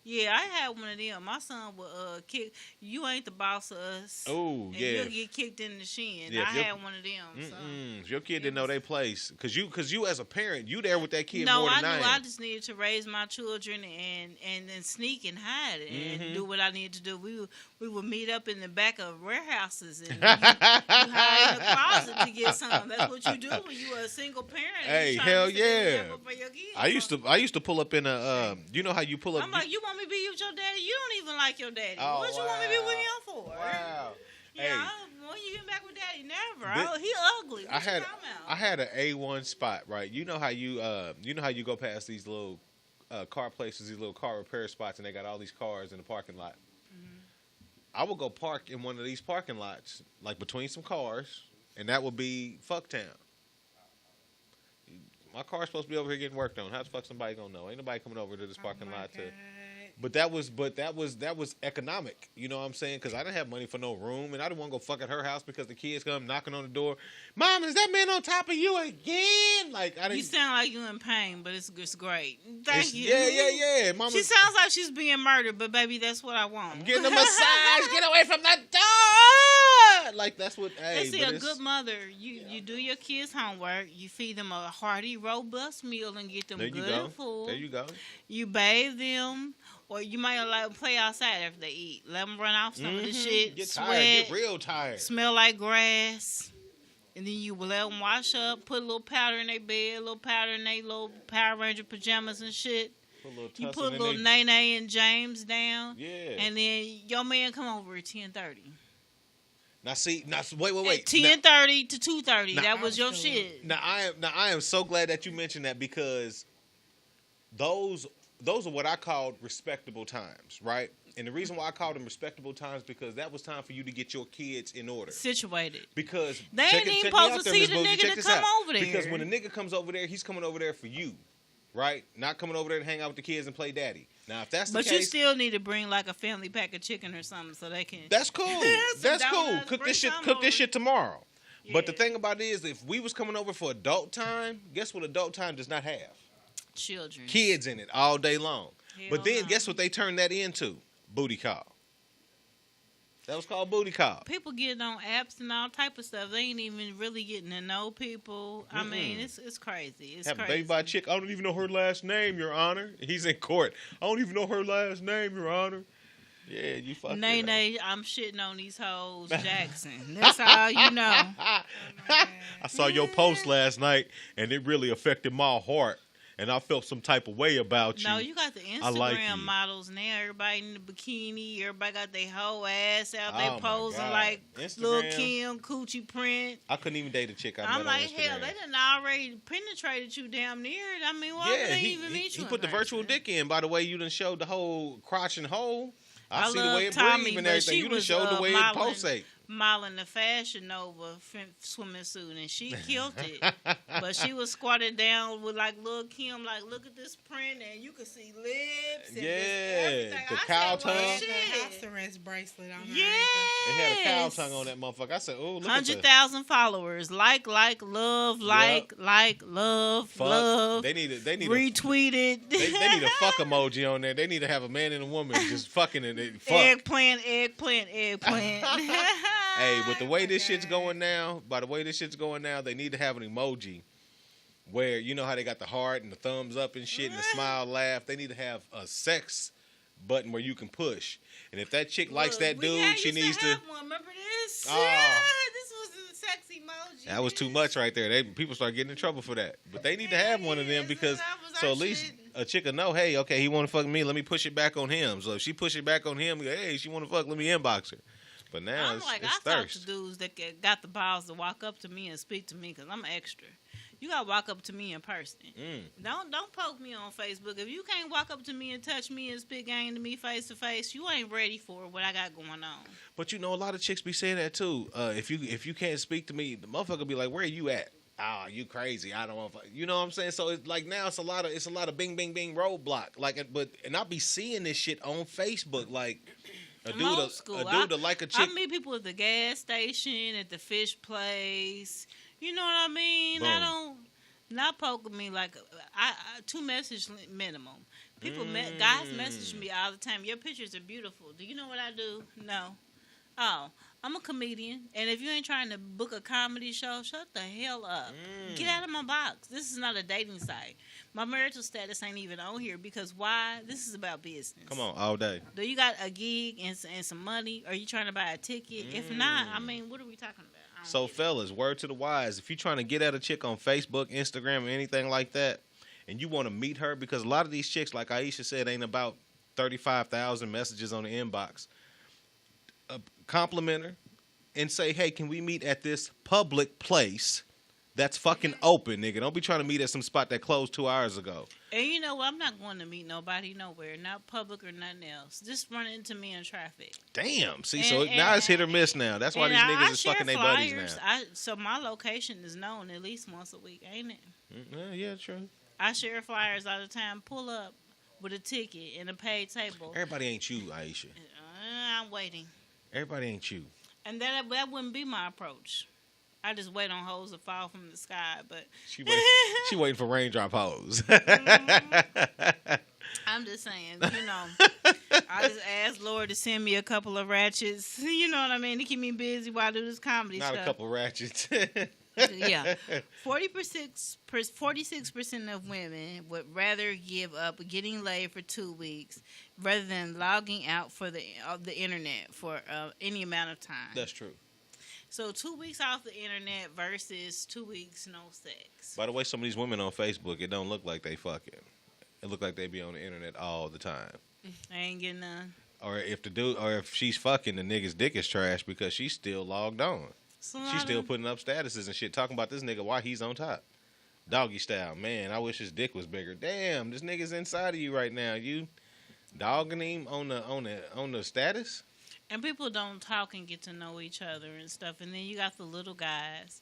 Yeah, I had one of them. My son would kick. You ain't the boss of us. Oh, yeah. You'll get kicked in the shin. Yeah, I had one of them. So. If your kid didn't know their place, cause you as a parent, you there with that kid No, more than I knew. I I just needed to raise my children and then sneak and hide and do what I needed to do. We would meet up in the back of warehouses and you hide in the closet to get some. That's what you do when you are a single parent. Hey, hell yeah! I used to pull up in a. You know how you pull up. I'm like, you want me to be with your daddy? You don't even like your daddy. Oh, What you want me to be with him for? Wow. Yeah, when you get back with daddy, never. He ugly. I had an A1 spot, right? You know how you go past these little car places, these little car repair spots, and they got all these cars in the parking lot. I would go park in one of these parking lots, like between some cars, and that would be Fucktown. My car's supposed to be over here getting worked on. How the fuck somebody gonna know? Ain't nobody coming over to this parking lot to. But that was economic. You know what I'm saying? Because I didn't have money for no room, and I didn't want to go fuck at her house because the kids come knocking on the door. Mom, is that man on top of you again? Like I didn't. You sound like you in pain, but it's great. Thank you. Yeah. Mama, she sounds like she's being murdered, but baby, that's what I want. I'm getting a massage. Get away from the door. Like that's what. Hey, see, a good mother, you do your kids' homework. You feed them a hearty, robust meal and get them good food. There you go. You bathe them. Or you might like play outside after they eat. Let them run off some of the shit. Get sweat, tired. Get real tired. Smell like grass. And then you let them wash up. Put a little powder in their bed. A little powder in their little Power Ranger pajamas and shit. You put a little Nene and James down. Yeah. And then your man come over at 10:30. Now wait. 10:30 to 2:30. That was your shit. Now I am so glad that you mentioned that because those are what I called respectable times, right? And the reason why I called them respectable times because that was time for you to get your kids in order. Situated. Because they ain't even supposed to see the nigga to come over there. Because when the nigga comes over there, he's coming over there for you, right? Not coming over there to hang out with the kids and play daddy. Now, if that's the case... But you still need to bring like a family pack of chicken or something so they can... That's cool. That's cool. Cook this shit tomorrow. Yeah. But the thing about it is, if we was coming over for adult time, guess what adult time does not have? Children. Kids in it all day long. But then guess what they turned that into? Booty call. That was called booty call. People getting on apps and all type of stuff. They ain't even really getting to know people. I mean, it's crazy. It's Have crazy. a baby by a chick. I don't even know her last name, Your Honor. He's in court. I don't even know her last name, Your Honor. Yeah, you fucking Nene, I'm shitting on these hoes, Jackson. That's all you know. I saw your post last night, and it really affected my heart. And I felt some type of way about you. No, you got the Instagram models now. Everybody in the bikini. Everybody got their whole ass out. They posing like Lil Kim, Coochie Print. I couldn't even date a chick I'm like, hell, they done already penetrated you damn near. I mean, why would they even meet you? He put the virtual dick in. By the way, you done showed the whole crotch and hole. I see the way it Tommy, breathes and everything. You done showed the way it pulsate. Modeling the Fashion Nova swimming suit, and she killed it. But she was squatted down with like Lil Kim, like, look at this print, and you could see lips and everything. The cow tongue. The house arrest bracelet on her. Yes. It had a cow tongue on that motherfucker. I said, oh, look 100,000 followers. Like, love, love, fuck. love. They need retweeted. They need a fuck emoji on there. They need to have a man and a woman just fucking and fuck. Eggplant. Hey, but the way this shit's going now, they need to have an emoji where, you know how they got the heart and the thumbs up and shit and the smile, laugh. They need to have a sex button where you can push. And if that chick likes that dude, she needs to. Remember this? Oh. Yeah, this was a sex emoji. That was too much right there. People start getting in trouble for that. But they need to have one of them because so at least a chick will know, hey, okay, he want to fuck me. Let me push it back on him. So if she push it back on him, hey, she want to fuck, let me inbox her. But now it's I thirst. talk to dudes that got the balls to walk up to me and speak to me because I'm extra. You gotta walk up to me in person. Don't poke me on Facebook. If you can't walk up to me and touch me and spit game to me face to face, you ain't ready for what I got going on. But you know, a lot of chicks be saying that too. If you can't speak to me, the motherfucker be like, "Where are you at?" "Ah, you crazy. I don't want." You know what I'm saying? So it's like now it's a lot of bing, bing, bing roadblock. Like, and I'll be seeing this shit on Facebook. Like a dude to like a chick. I meet people at the gas station, at the fish place. You know what I mean? Boom. I don't. Not poking me like I 2 message minimum. Guys message me all the time. Your pictures are beautiful. Do you know what I do? No. Oh, I'm a comedian, and if you ain't trying to book a comedy show, shut the hell up. Get out of my box. This is not a dating site. My marital status ain't even on here because why? This is about business. Come on, all day. Do you got a gig and some money? Are you trying to buy a ticket? If not, I mean, what are we talking about? So, fellas, word to the wise. If you're trying to get at a chick on Facebook, Instagram, or anything like that, and you want to meet her, because a lot of these chicks, like Aisha said, ain't about 35,000 messages on the inbox. Compliment her and say, hey, can we meet at this public place that's fucking open, nigga? Don't be trying to meet at some spot that closed 2 hours ago. And you know what? I'm not going to meet nobody nowhere, not public or nothing else. Just run into me in traffic. Damn. See, so now it's hit or miss now. That's why these niggas is fucking their buddies now. So my location is known at least once a week, ain't it? Yeah, true. I share flyers all the time. Pull up with a ticket and a paid table. Everybody ain't you, Aisha. I'm waiting. Everybody ain't you. And that wouldn't be my approach. I just wait on hoes to fall from the sky, but she waiting for raindrop hoes. I'm just saying, you know, I just asked Lord to send me a couple of ratchets, you know what I mean, to keep me busy while I do this comedy Not stuff. a couple ratchets. Yeah. 46% of women would rather give up getting laid for 2 weeks rather than logging out for the internet for any amount of time. That's true. So 2 weeks off the internet versus 2 weeks no sex. By the way, some of these women on Facebook, it don't look like they fucking. It look like they be on the internet all the time. I ain't getting none. Or if she's fucking, the nigga's dick is trash because she's still logged on. She's still putting up statuses and shit, talking about this nigga why he's on top. Doggy style. Man, I wish his dick was bigger. Damn, this nigga's inside of you right now. You dogging him on the status? And people don't talk and get to know each other and stuff. And then you got the little guys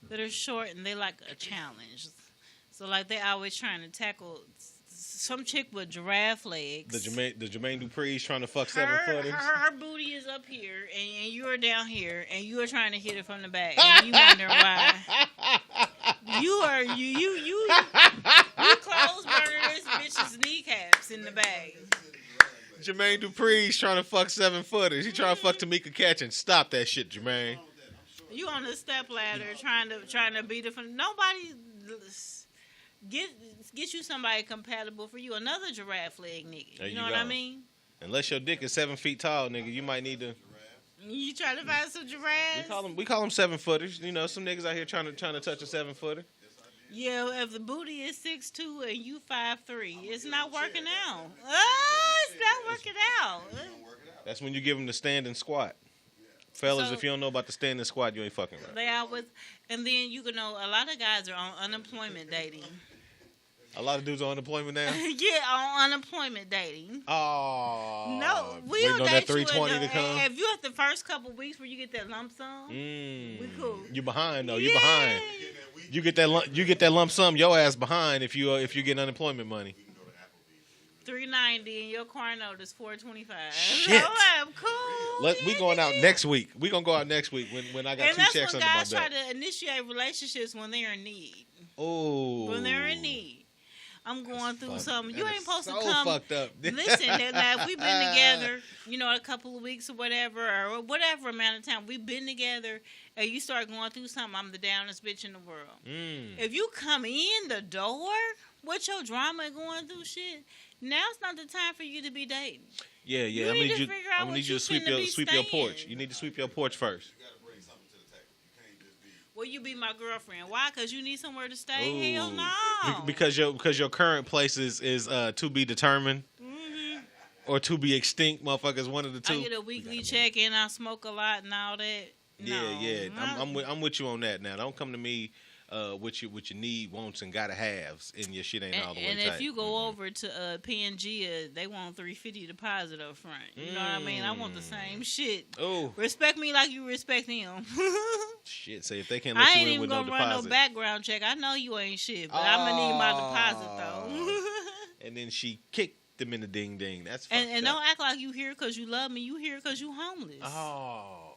that are short and they like a challenge. So like they always trying to tackle some chick with giraffe legs. The Jermaine Dupri's trying to fuck 7-footers. Her booty is up here, and you are down here, and you are trying to hit it from the back, and you wondering why. You close burner this bitch's kneecaps in the bag. Jermaine Dupri's trying to fuck 7-footers. He trying to fuck Tamika Catchings. Stop that shit, Jermaine. You on the step ladder trying to beat it from nobody. Get you somebody compatible for you. Another giraffe leg nigga. There You know you what I go. mean? Unless your dick is 7 feet tall, nigga, you might need to. You trying to find some giraffes? We call them 7-footers. You know, some niggas out here trying to touch a 7-footer. Yeah, if the booty is 6'2" and you 5'3", it's not working out. It's not working out. That's when you give them the standing squat. Fellas, So- if you don't know about the standing squat, you ain't fucking right. They always, and then you can know a lot of guys are on unemployment dating. A lot of dudes on unemployment now. Yeah, on unemployment dating. Oh. No, we waiting don't on date that 320 to come. If you at the first couple weeks where you get that lump sum, we cool. You behind though. You behind. You get that lump sum. Your ass behind if you get unemployment money. $390 and your car note is $425. Shit. So I'm cool. We going out next week. We gonna go out next week when I got And 2 that's checks when under my guys try belt. to initiate relationships when they're in need. Oh. When they're in need. I'm going through something. You That ain't is supposed so to come. fucked up. Listen, now if we've been together, a couple of weeks or whatever amount of time we've been together, and you start going through something, I'm the downest bitch in the world. If you come in the door with your drama and going through shit, now's not the time for you to be dating. Yeah. You I'm need gonna to need figure I'm out gonna what need you you to sweep finna be your staying. porch. You need to sweep your porch first. Well, you be my girlfriend. Why? Because you need somewhere to stay? Hell no. Because your current place is to be determined or to be extinct, motherfuckers. One of the two. I get a weekly check and I smoke a lot and all that. No. Yeah. I'm with you on that now. Don't come to me with your need, wants, and gotta haves, and your shit ain't all the way and tight. if you go over to PNG, they want $350 deposit up front. You know what I mean? I want the same shit. Oh, respect me like you respect him. Shit. Say if they can't let I you ain't in even with gonna no run deposit. no background check. I know you ain't shit, but I'm gonna need my deposit though. And then she kicked them in the ding ding. That's and fucked up. don't act like you here because you love me. You here because you homeless. Oh.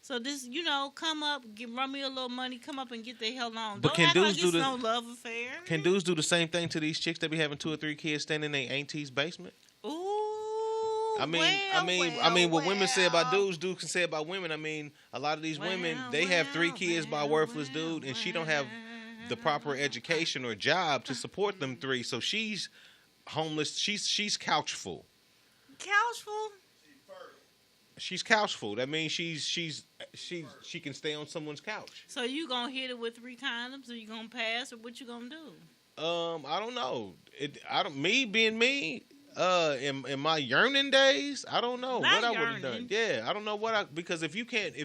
So this, come up, run me a little money, come up and get the hell on. But Don't can act dudes like do it's the- no love affair. Can dudes do the same thing to these chicks that be having 2 or 3 kids standing in their auntie's basement? Ooh. I mean, what women say about dudes can say about women. I mean, a lot of these women, they have 3 kids by a worthless dude, and she don't have the proper education or job to support them 3. So she's homeless. She's couchful. Couchful? She's couchful. That means she can stay on someone's couch. So you gonna hit it with 3 condoms, or you gonna pass, or what you gonna do? I don't know. Me being me, in my yearning days, I don't know Not what I would have yearning. done. Yeah, I don't know because if you can't,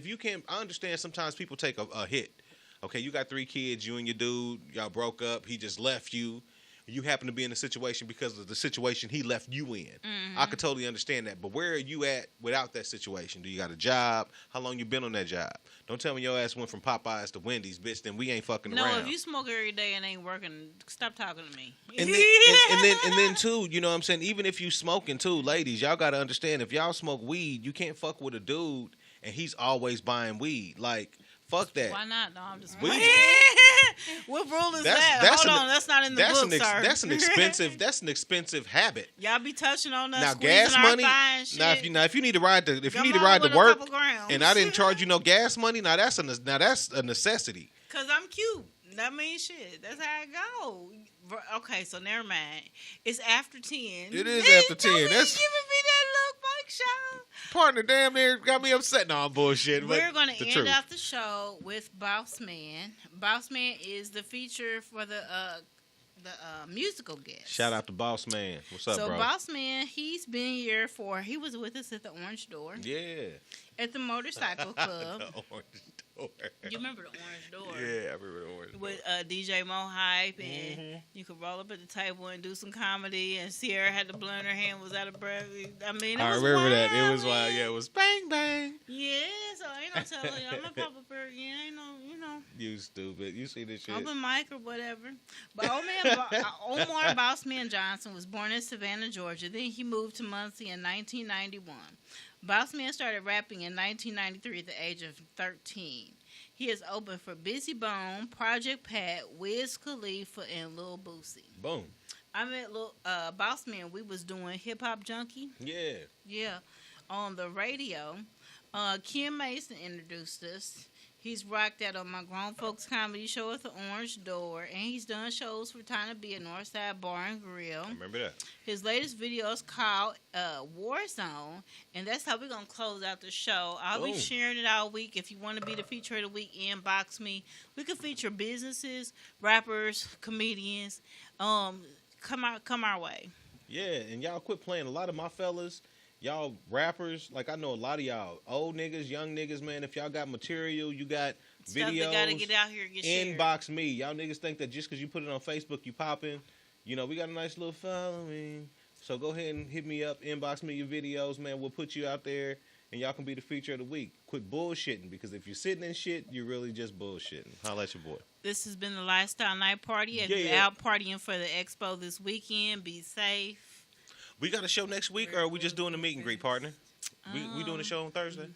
I understand sometimes people take a hit. Okay, you got 3 kids, you and your dude, y'all broke up, he just left you. You happen to be in a situation because of the situation he left you in. Mm-hmm. I could totally understand that. But where are you at without that situation? Do you got a job? How long you been on that job? Don't tell me your ass went from Popeyes to Wendy's, bitch. Then we ain't fucking No, around. if you smoke every day and ain't working, stop talking to me. And then too, you know what I'm saying? Even if you smoking too, ladies, y'all gotta understand if y'all smoke weed, you can't fuck with a dude and he's always buying weed. Like, fuck that. Why not? No, I'm just. Weed. What rule is that? Hold on, that's not in the book, sir. That's an expensive habit. Y'all be touching on us. Now squeezing gas our money. thigh and shit. Now if you need to ride to Come on work, with a couple grams. and I didn't charge you no gas money, now that's a necessity. Cause I'm cute. That means shit. That's how it go. Okay, so never mind. It's after 10. It is after 10. That's That's giving me that look, Mike Shaw. partner. Damn near got me upset. No, I'm bullshit. but We're gonna the end truth. out the show with Boss Man. Boss Man is the feature for the musical guest. Shout out to Boss Man. What's up, so bro? Boss Man, he's been here he was with us at the Orange Door. Yeah. At the Motorcycle Club. The Orange Door. You remember the Orange Door? Yeah, I remember the Orange Door. With DJ Mo Hype, and you could roll up at the table and do some comedy, and Sierra had to blur in her hand, was out of breath. I mean, it I was remember wild, that. It was man. wild. Yeah, it was bang bang. Yeah, so ain't no telling you. I'm gonna pop up here again. Ain't no, You stupid. You see this shit. open mic or whatever. But Omar Bossman Johnson was born in Savannah, Georgia. Then he moved to Muncie in 1991. Bossman started rapping in 1993 at the age of 13. He is open for Busy Bone, Project Pat, Wiz Khalifa, and Lil Boosie. Boom. I met Bossman. We was doing Hip Hop Junkie. Yeah. Yeah, on the radio. Kim Mason introduced us. He's rocked out on my grown folks comedy show at the Orange Door, and he's done shows for Tiny B at Northside Bar and Grill. I remember that. His latest video is called Warzone, and that's how we're going to close out the show. I'll be Boom. sharing it all week. If you want to be the feature of the week, inbox me. We can feature businesses, rappers, comedians. Come our way. Yeah, and y'all quit playing. A lot of my fellas, y'all rappers, like I know a lot of y'all old niggas, young niggas, man. If y'all got material, you got Stuff videos, that got to get out here and get shared. inbox me. Y'all niggas think that just because you put it on Facebook, you popping. You know, we got a nice little following. So go ahead and hit me up, inbox me your videos, man. We'll put you out there, and y'all can be the feature of the week. Quit bullshitting, because if you're sitting in shit, you're really just bullshitting. Holla at your boy. This has been the Lifestyle Night Party. If you're Yeah. out partying for the expo this weekend, be safe. We got a show next week, or are we just doing the meet and greet, partner? We doing a show on Thursday?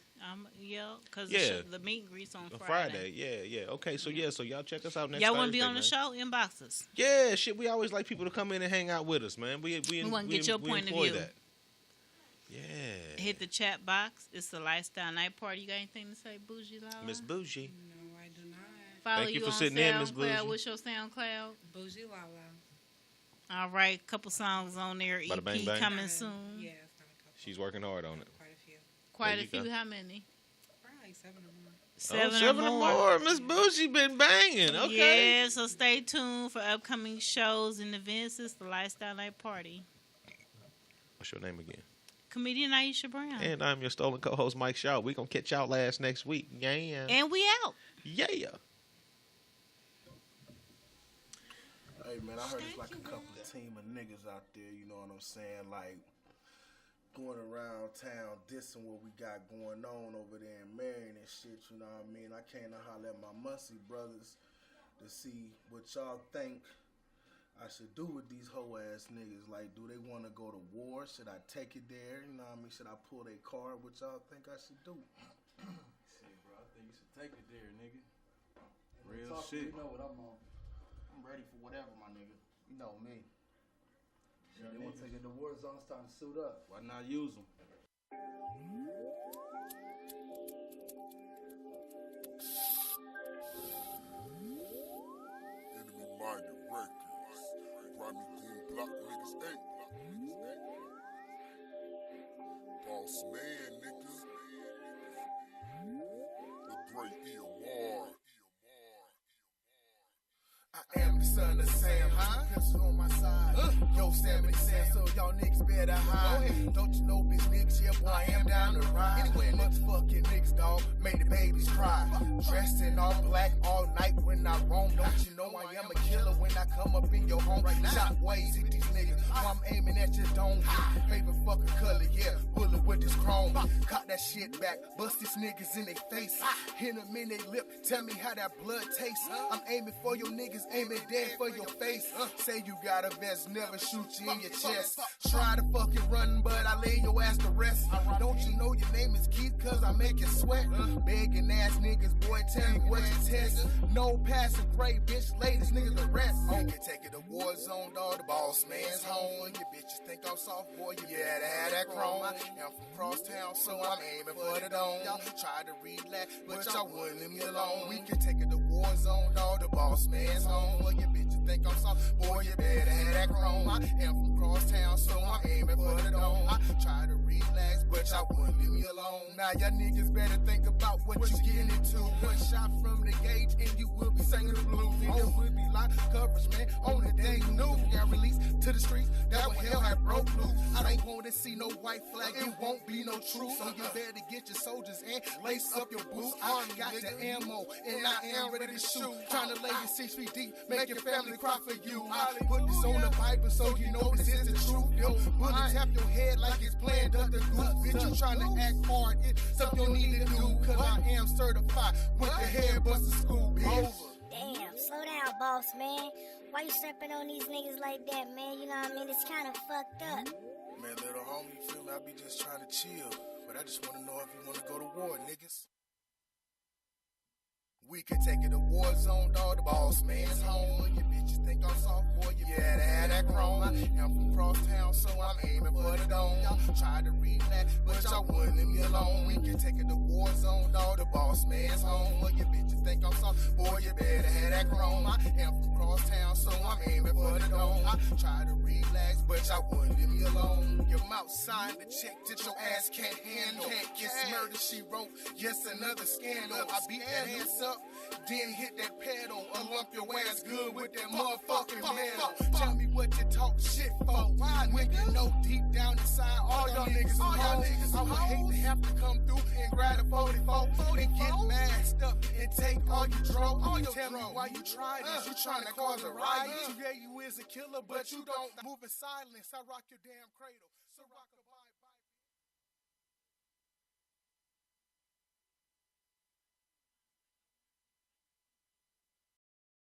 Yeah, because Yeah. the meet and greet's on Friday. Yeah. Okay, so so y'all check us out next Y'all Thursday, want to be on the man. show? Inbox us. Yeah, shit. We always like people to come in and hang out with us, man. We want to get your point of employ view. that. Yeah. Hit the chat box. It's the Lifestyle Night Party. You got anything to say, Bougie Lala? Miss Bougie. No, I do not. Follow Thank you for on sitting in, Miss SoundCloud. Bougie. What's your SoundCloud? Bougie Lala. All right, couple songs on there. Bada EP bang bang. coming soon. Yeah, it's got a couple. She's working hard on it. Quite a few. Quite There a you few. go. How many? Probably like 7 or more. Seven or more. Miss Bougie been banging. Okay. Yeah, so stay tuned for upcoming shows and events. It's the Lifestyle Night Party. What's your name again? Comedian Aisha Brown. And I'm your stolen co-host, Mike Shaw. We gonna catch y'all next week. Yeah. And we out. Yeah. Hey man, I heard it's like a couple of team of niggas out there, you know what I'm saying? Like going around town dissing what we got going on over there in Marion and shit, you know what I mean? I came to holler at my Muncie brothers to see what y'all think I should do with these hoe ass niggas. Like, do they want to go to war? Should I take it there? You know what I mean? Should I pull their card? What y'all think I should do? Shit, bro, I think you should take it there, nigga. Real shit. You know what I'm on. I'm ready for whatever, my nigga. You know me. Yeah, they want to take it to war zone, it's time to suit up. Why not use them? Enemy Minded Records. Grimy Goon Block niggas, hey. Boss man, niggas. The great EMR. I am the son of Sam, pistol on my side. Yo, 70 Sam, so y'all niggas better hide. Don't you know, bitch niggas, yeah, boy, I am down the ride. Anyway, motherfucking niggas, dog, made the babies cry. Dressed in all black all night when I roam. Don't you know I am a killer when I come up in your home? Shot ways at these niggas, I'm aiming at your dome. Favorite fucking color, yeah, bullet with this chrome. Cock that shit back, bust these niggas in their face. Hit them in their lip, tell me how that blood tastes. I'm aiming for your niggas, aiming dead for your face. Say you got a vest, never shoot you in your chest. Try to fucking run, but I lay your ass to rest. Don't you know your name is Keith, cause I make you sweat? Begging ass niggas, boy, tell me what you test. No passing grade, bitch, ladies, niggas the rest. You can take it to war zone, dog, the boss man's home. You bitches think I'm soft, boy, you better have that chrome. I'm from crosstown, so I'm aiming for the dome. Y'all try to relax, but y'all wouldn't leave me alone. We can take it to war zone, dog, the boss man's home. Well, you bitches think I'm soft, boy, you better have that chrome. I am from crosstown, so I'm aiming for the dome. I try to relax, but y'all wouldn't leave me alone. Now y'all niggas better think about what you getting into. One shot from the gauge and you will be singing the blues. There will be live coverage, man, on the day news. Got released to the streets, that what hell had broke loose. I don't want to see no white flag, it won't be no truce. So you better get your soldiers and lace up your boots. I got the ammo and I am ready to shoot. Trying to lay you 6 feet deep, make your family cry for you. I put this on the Bible so you know this is the truth. Yo, bullet tap your head like it's playing Dr. Goose. Bitch, you trying to act hard, it's something you need to do. Cause I am certified with the head buster school, bitch. Damn, slow down, boss, man. Why you stepping on these niggas like that, man? You know what I mean? It's kind of fucked up. Man, little homie, you feel me? I be just trying to chill. But I just want to know if you want to go to war, niggas. We can take it to war zone, dog, the boss man's home. You bitches think I'm soft, boy, you better have that chrome. I'm from crosstown, so I'm aiming for the dome. Y'all try to relax, but y'all wouldn't leave me alone. We can take it to war zone, dog, the boss man's home. You bitches think I'm soft, boy, you better have that chrome. I am from crosstown, so I'm aiming for the dome. I try to relax, but y'all wouldn't leave me alone. Your mouth signed the check that your ass can't handle. It's murder, she wrote, yes, another scandal. I beat that ass up, then hit that pedal. I'll lump your ass good with that motherfucking metal. Tell me what you talk shit for. When you know deep down inside, all y'all niggas are hoes. I would hate to have to come through and grab a 44 and get masked up and take all your drugs. Tell me why you try this. You trying to cause a riot. Yeah, you is a killer, but you don't move in silence. I rock your damn cradle. So rock a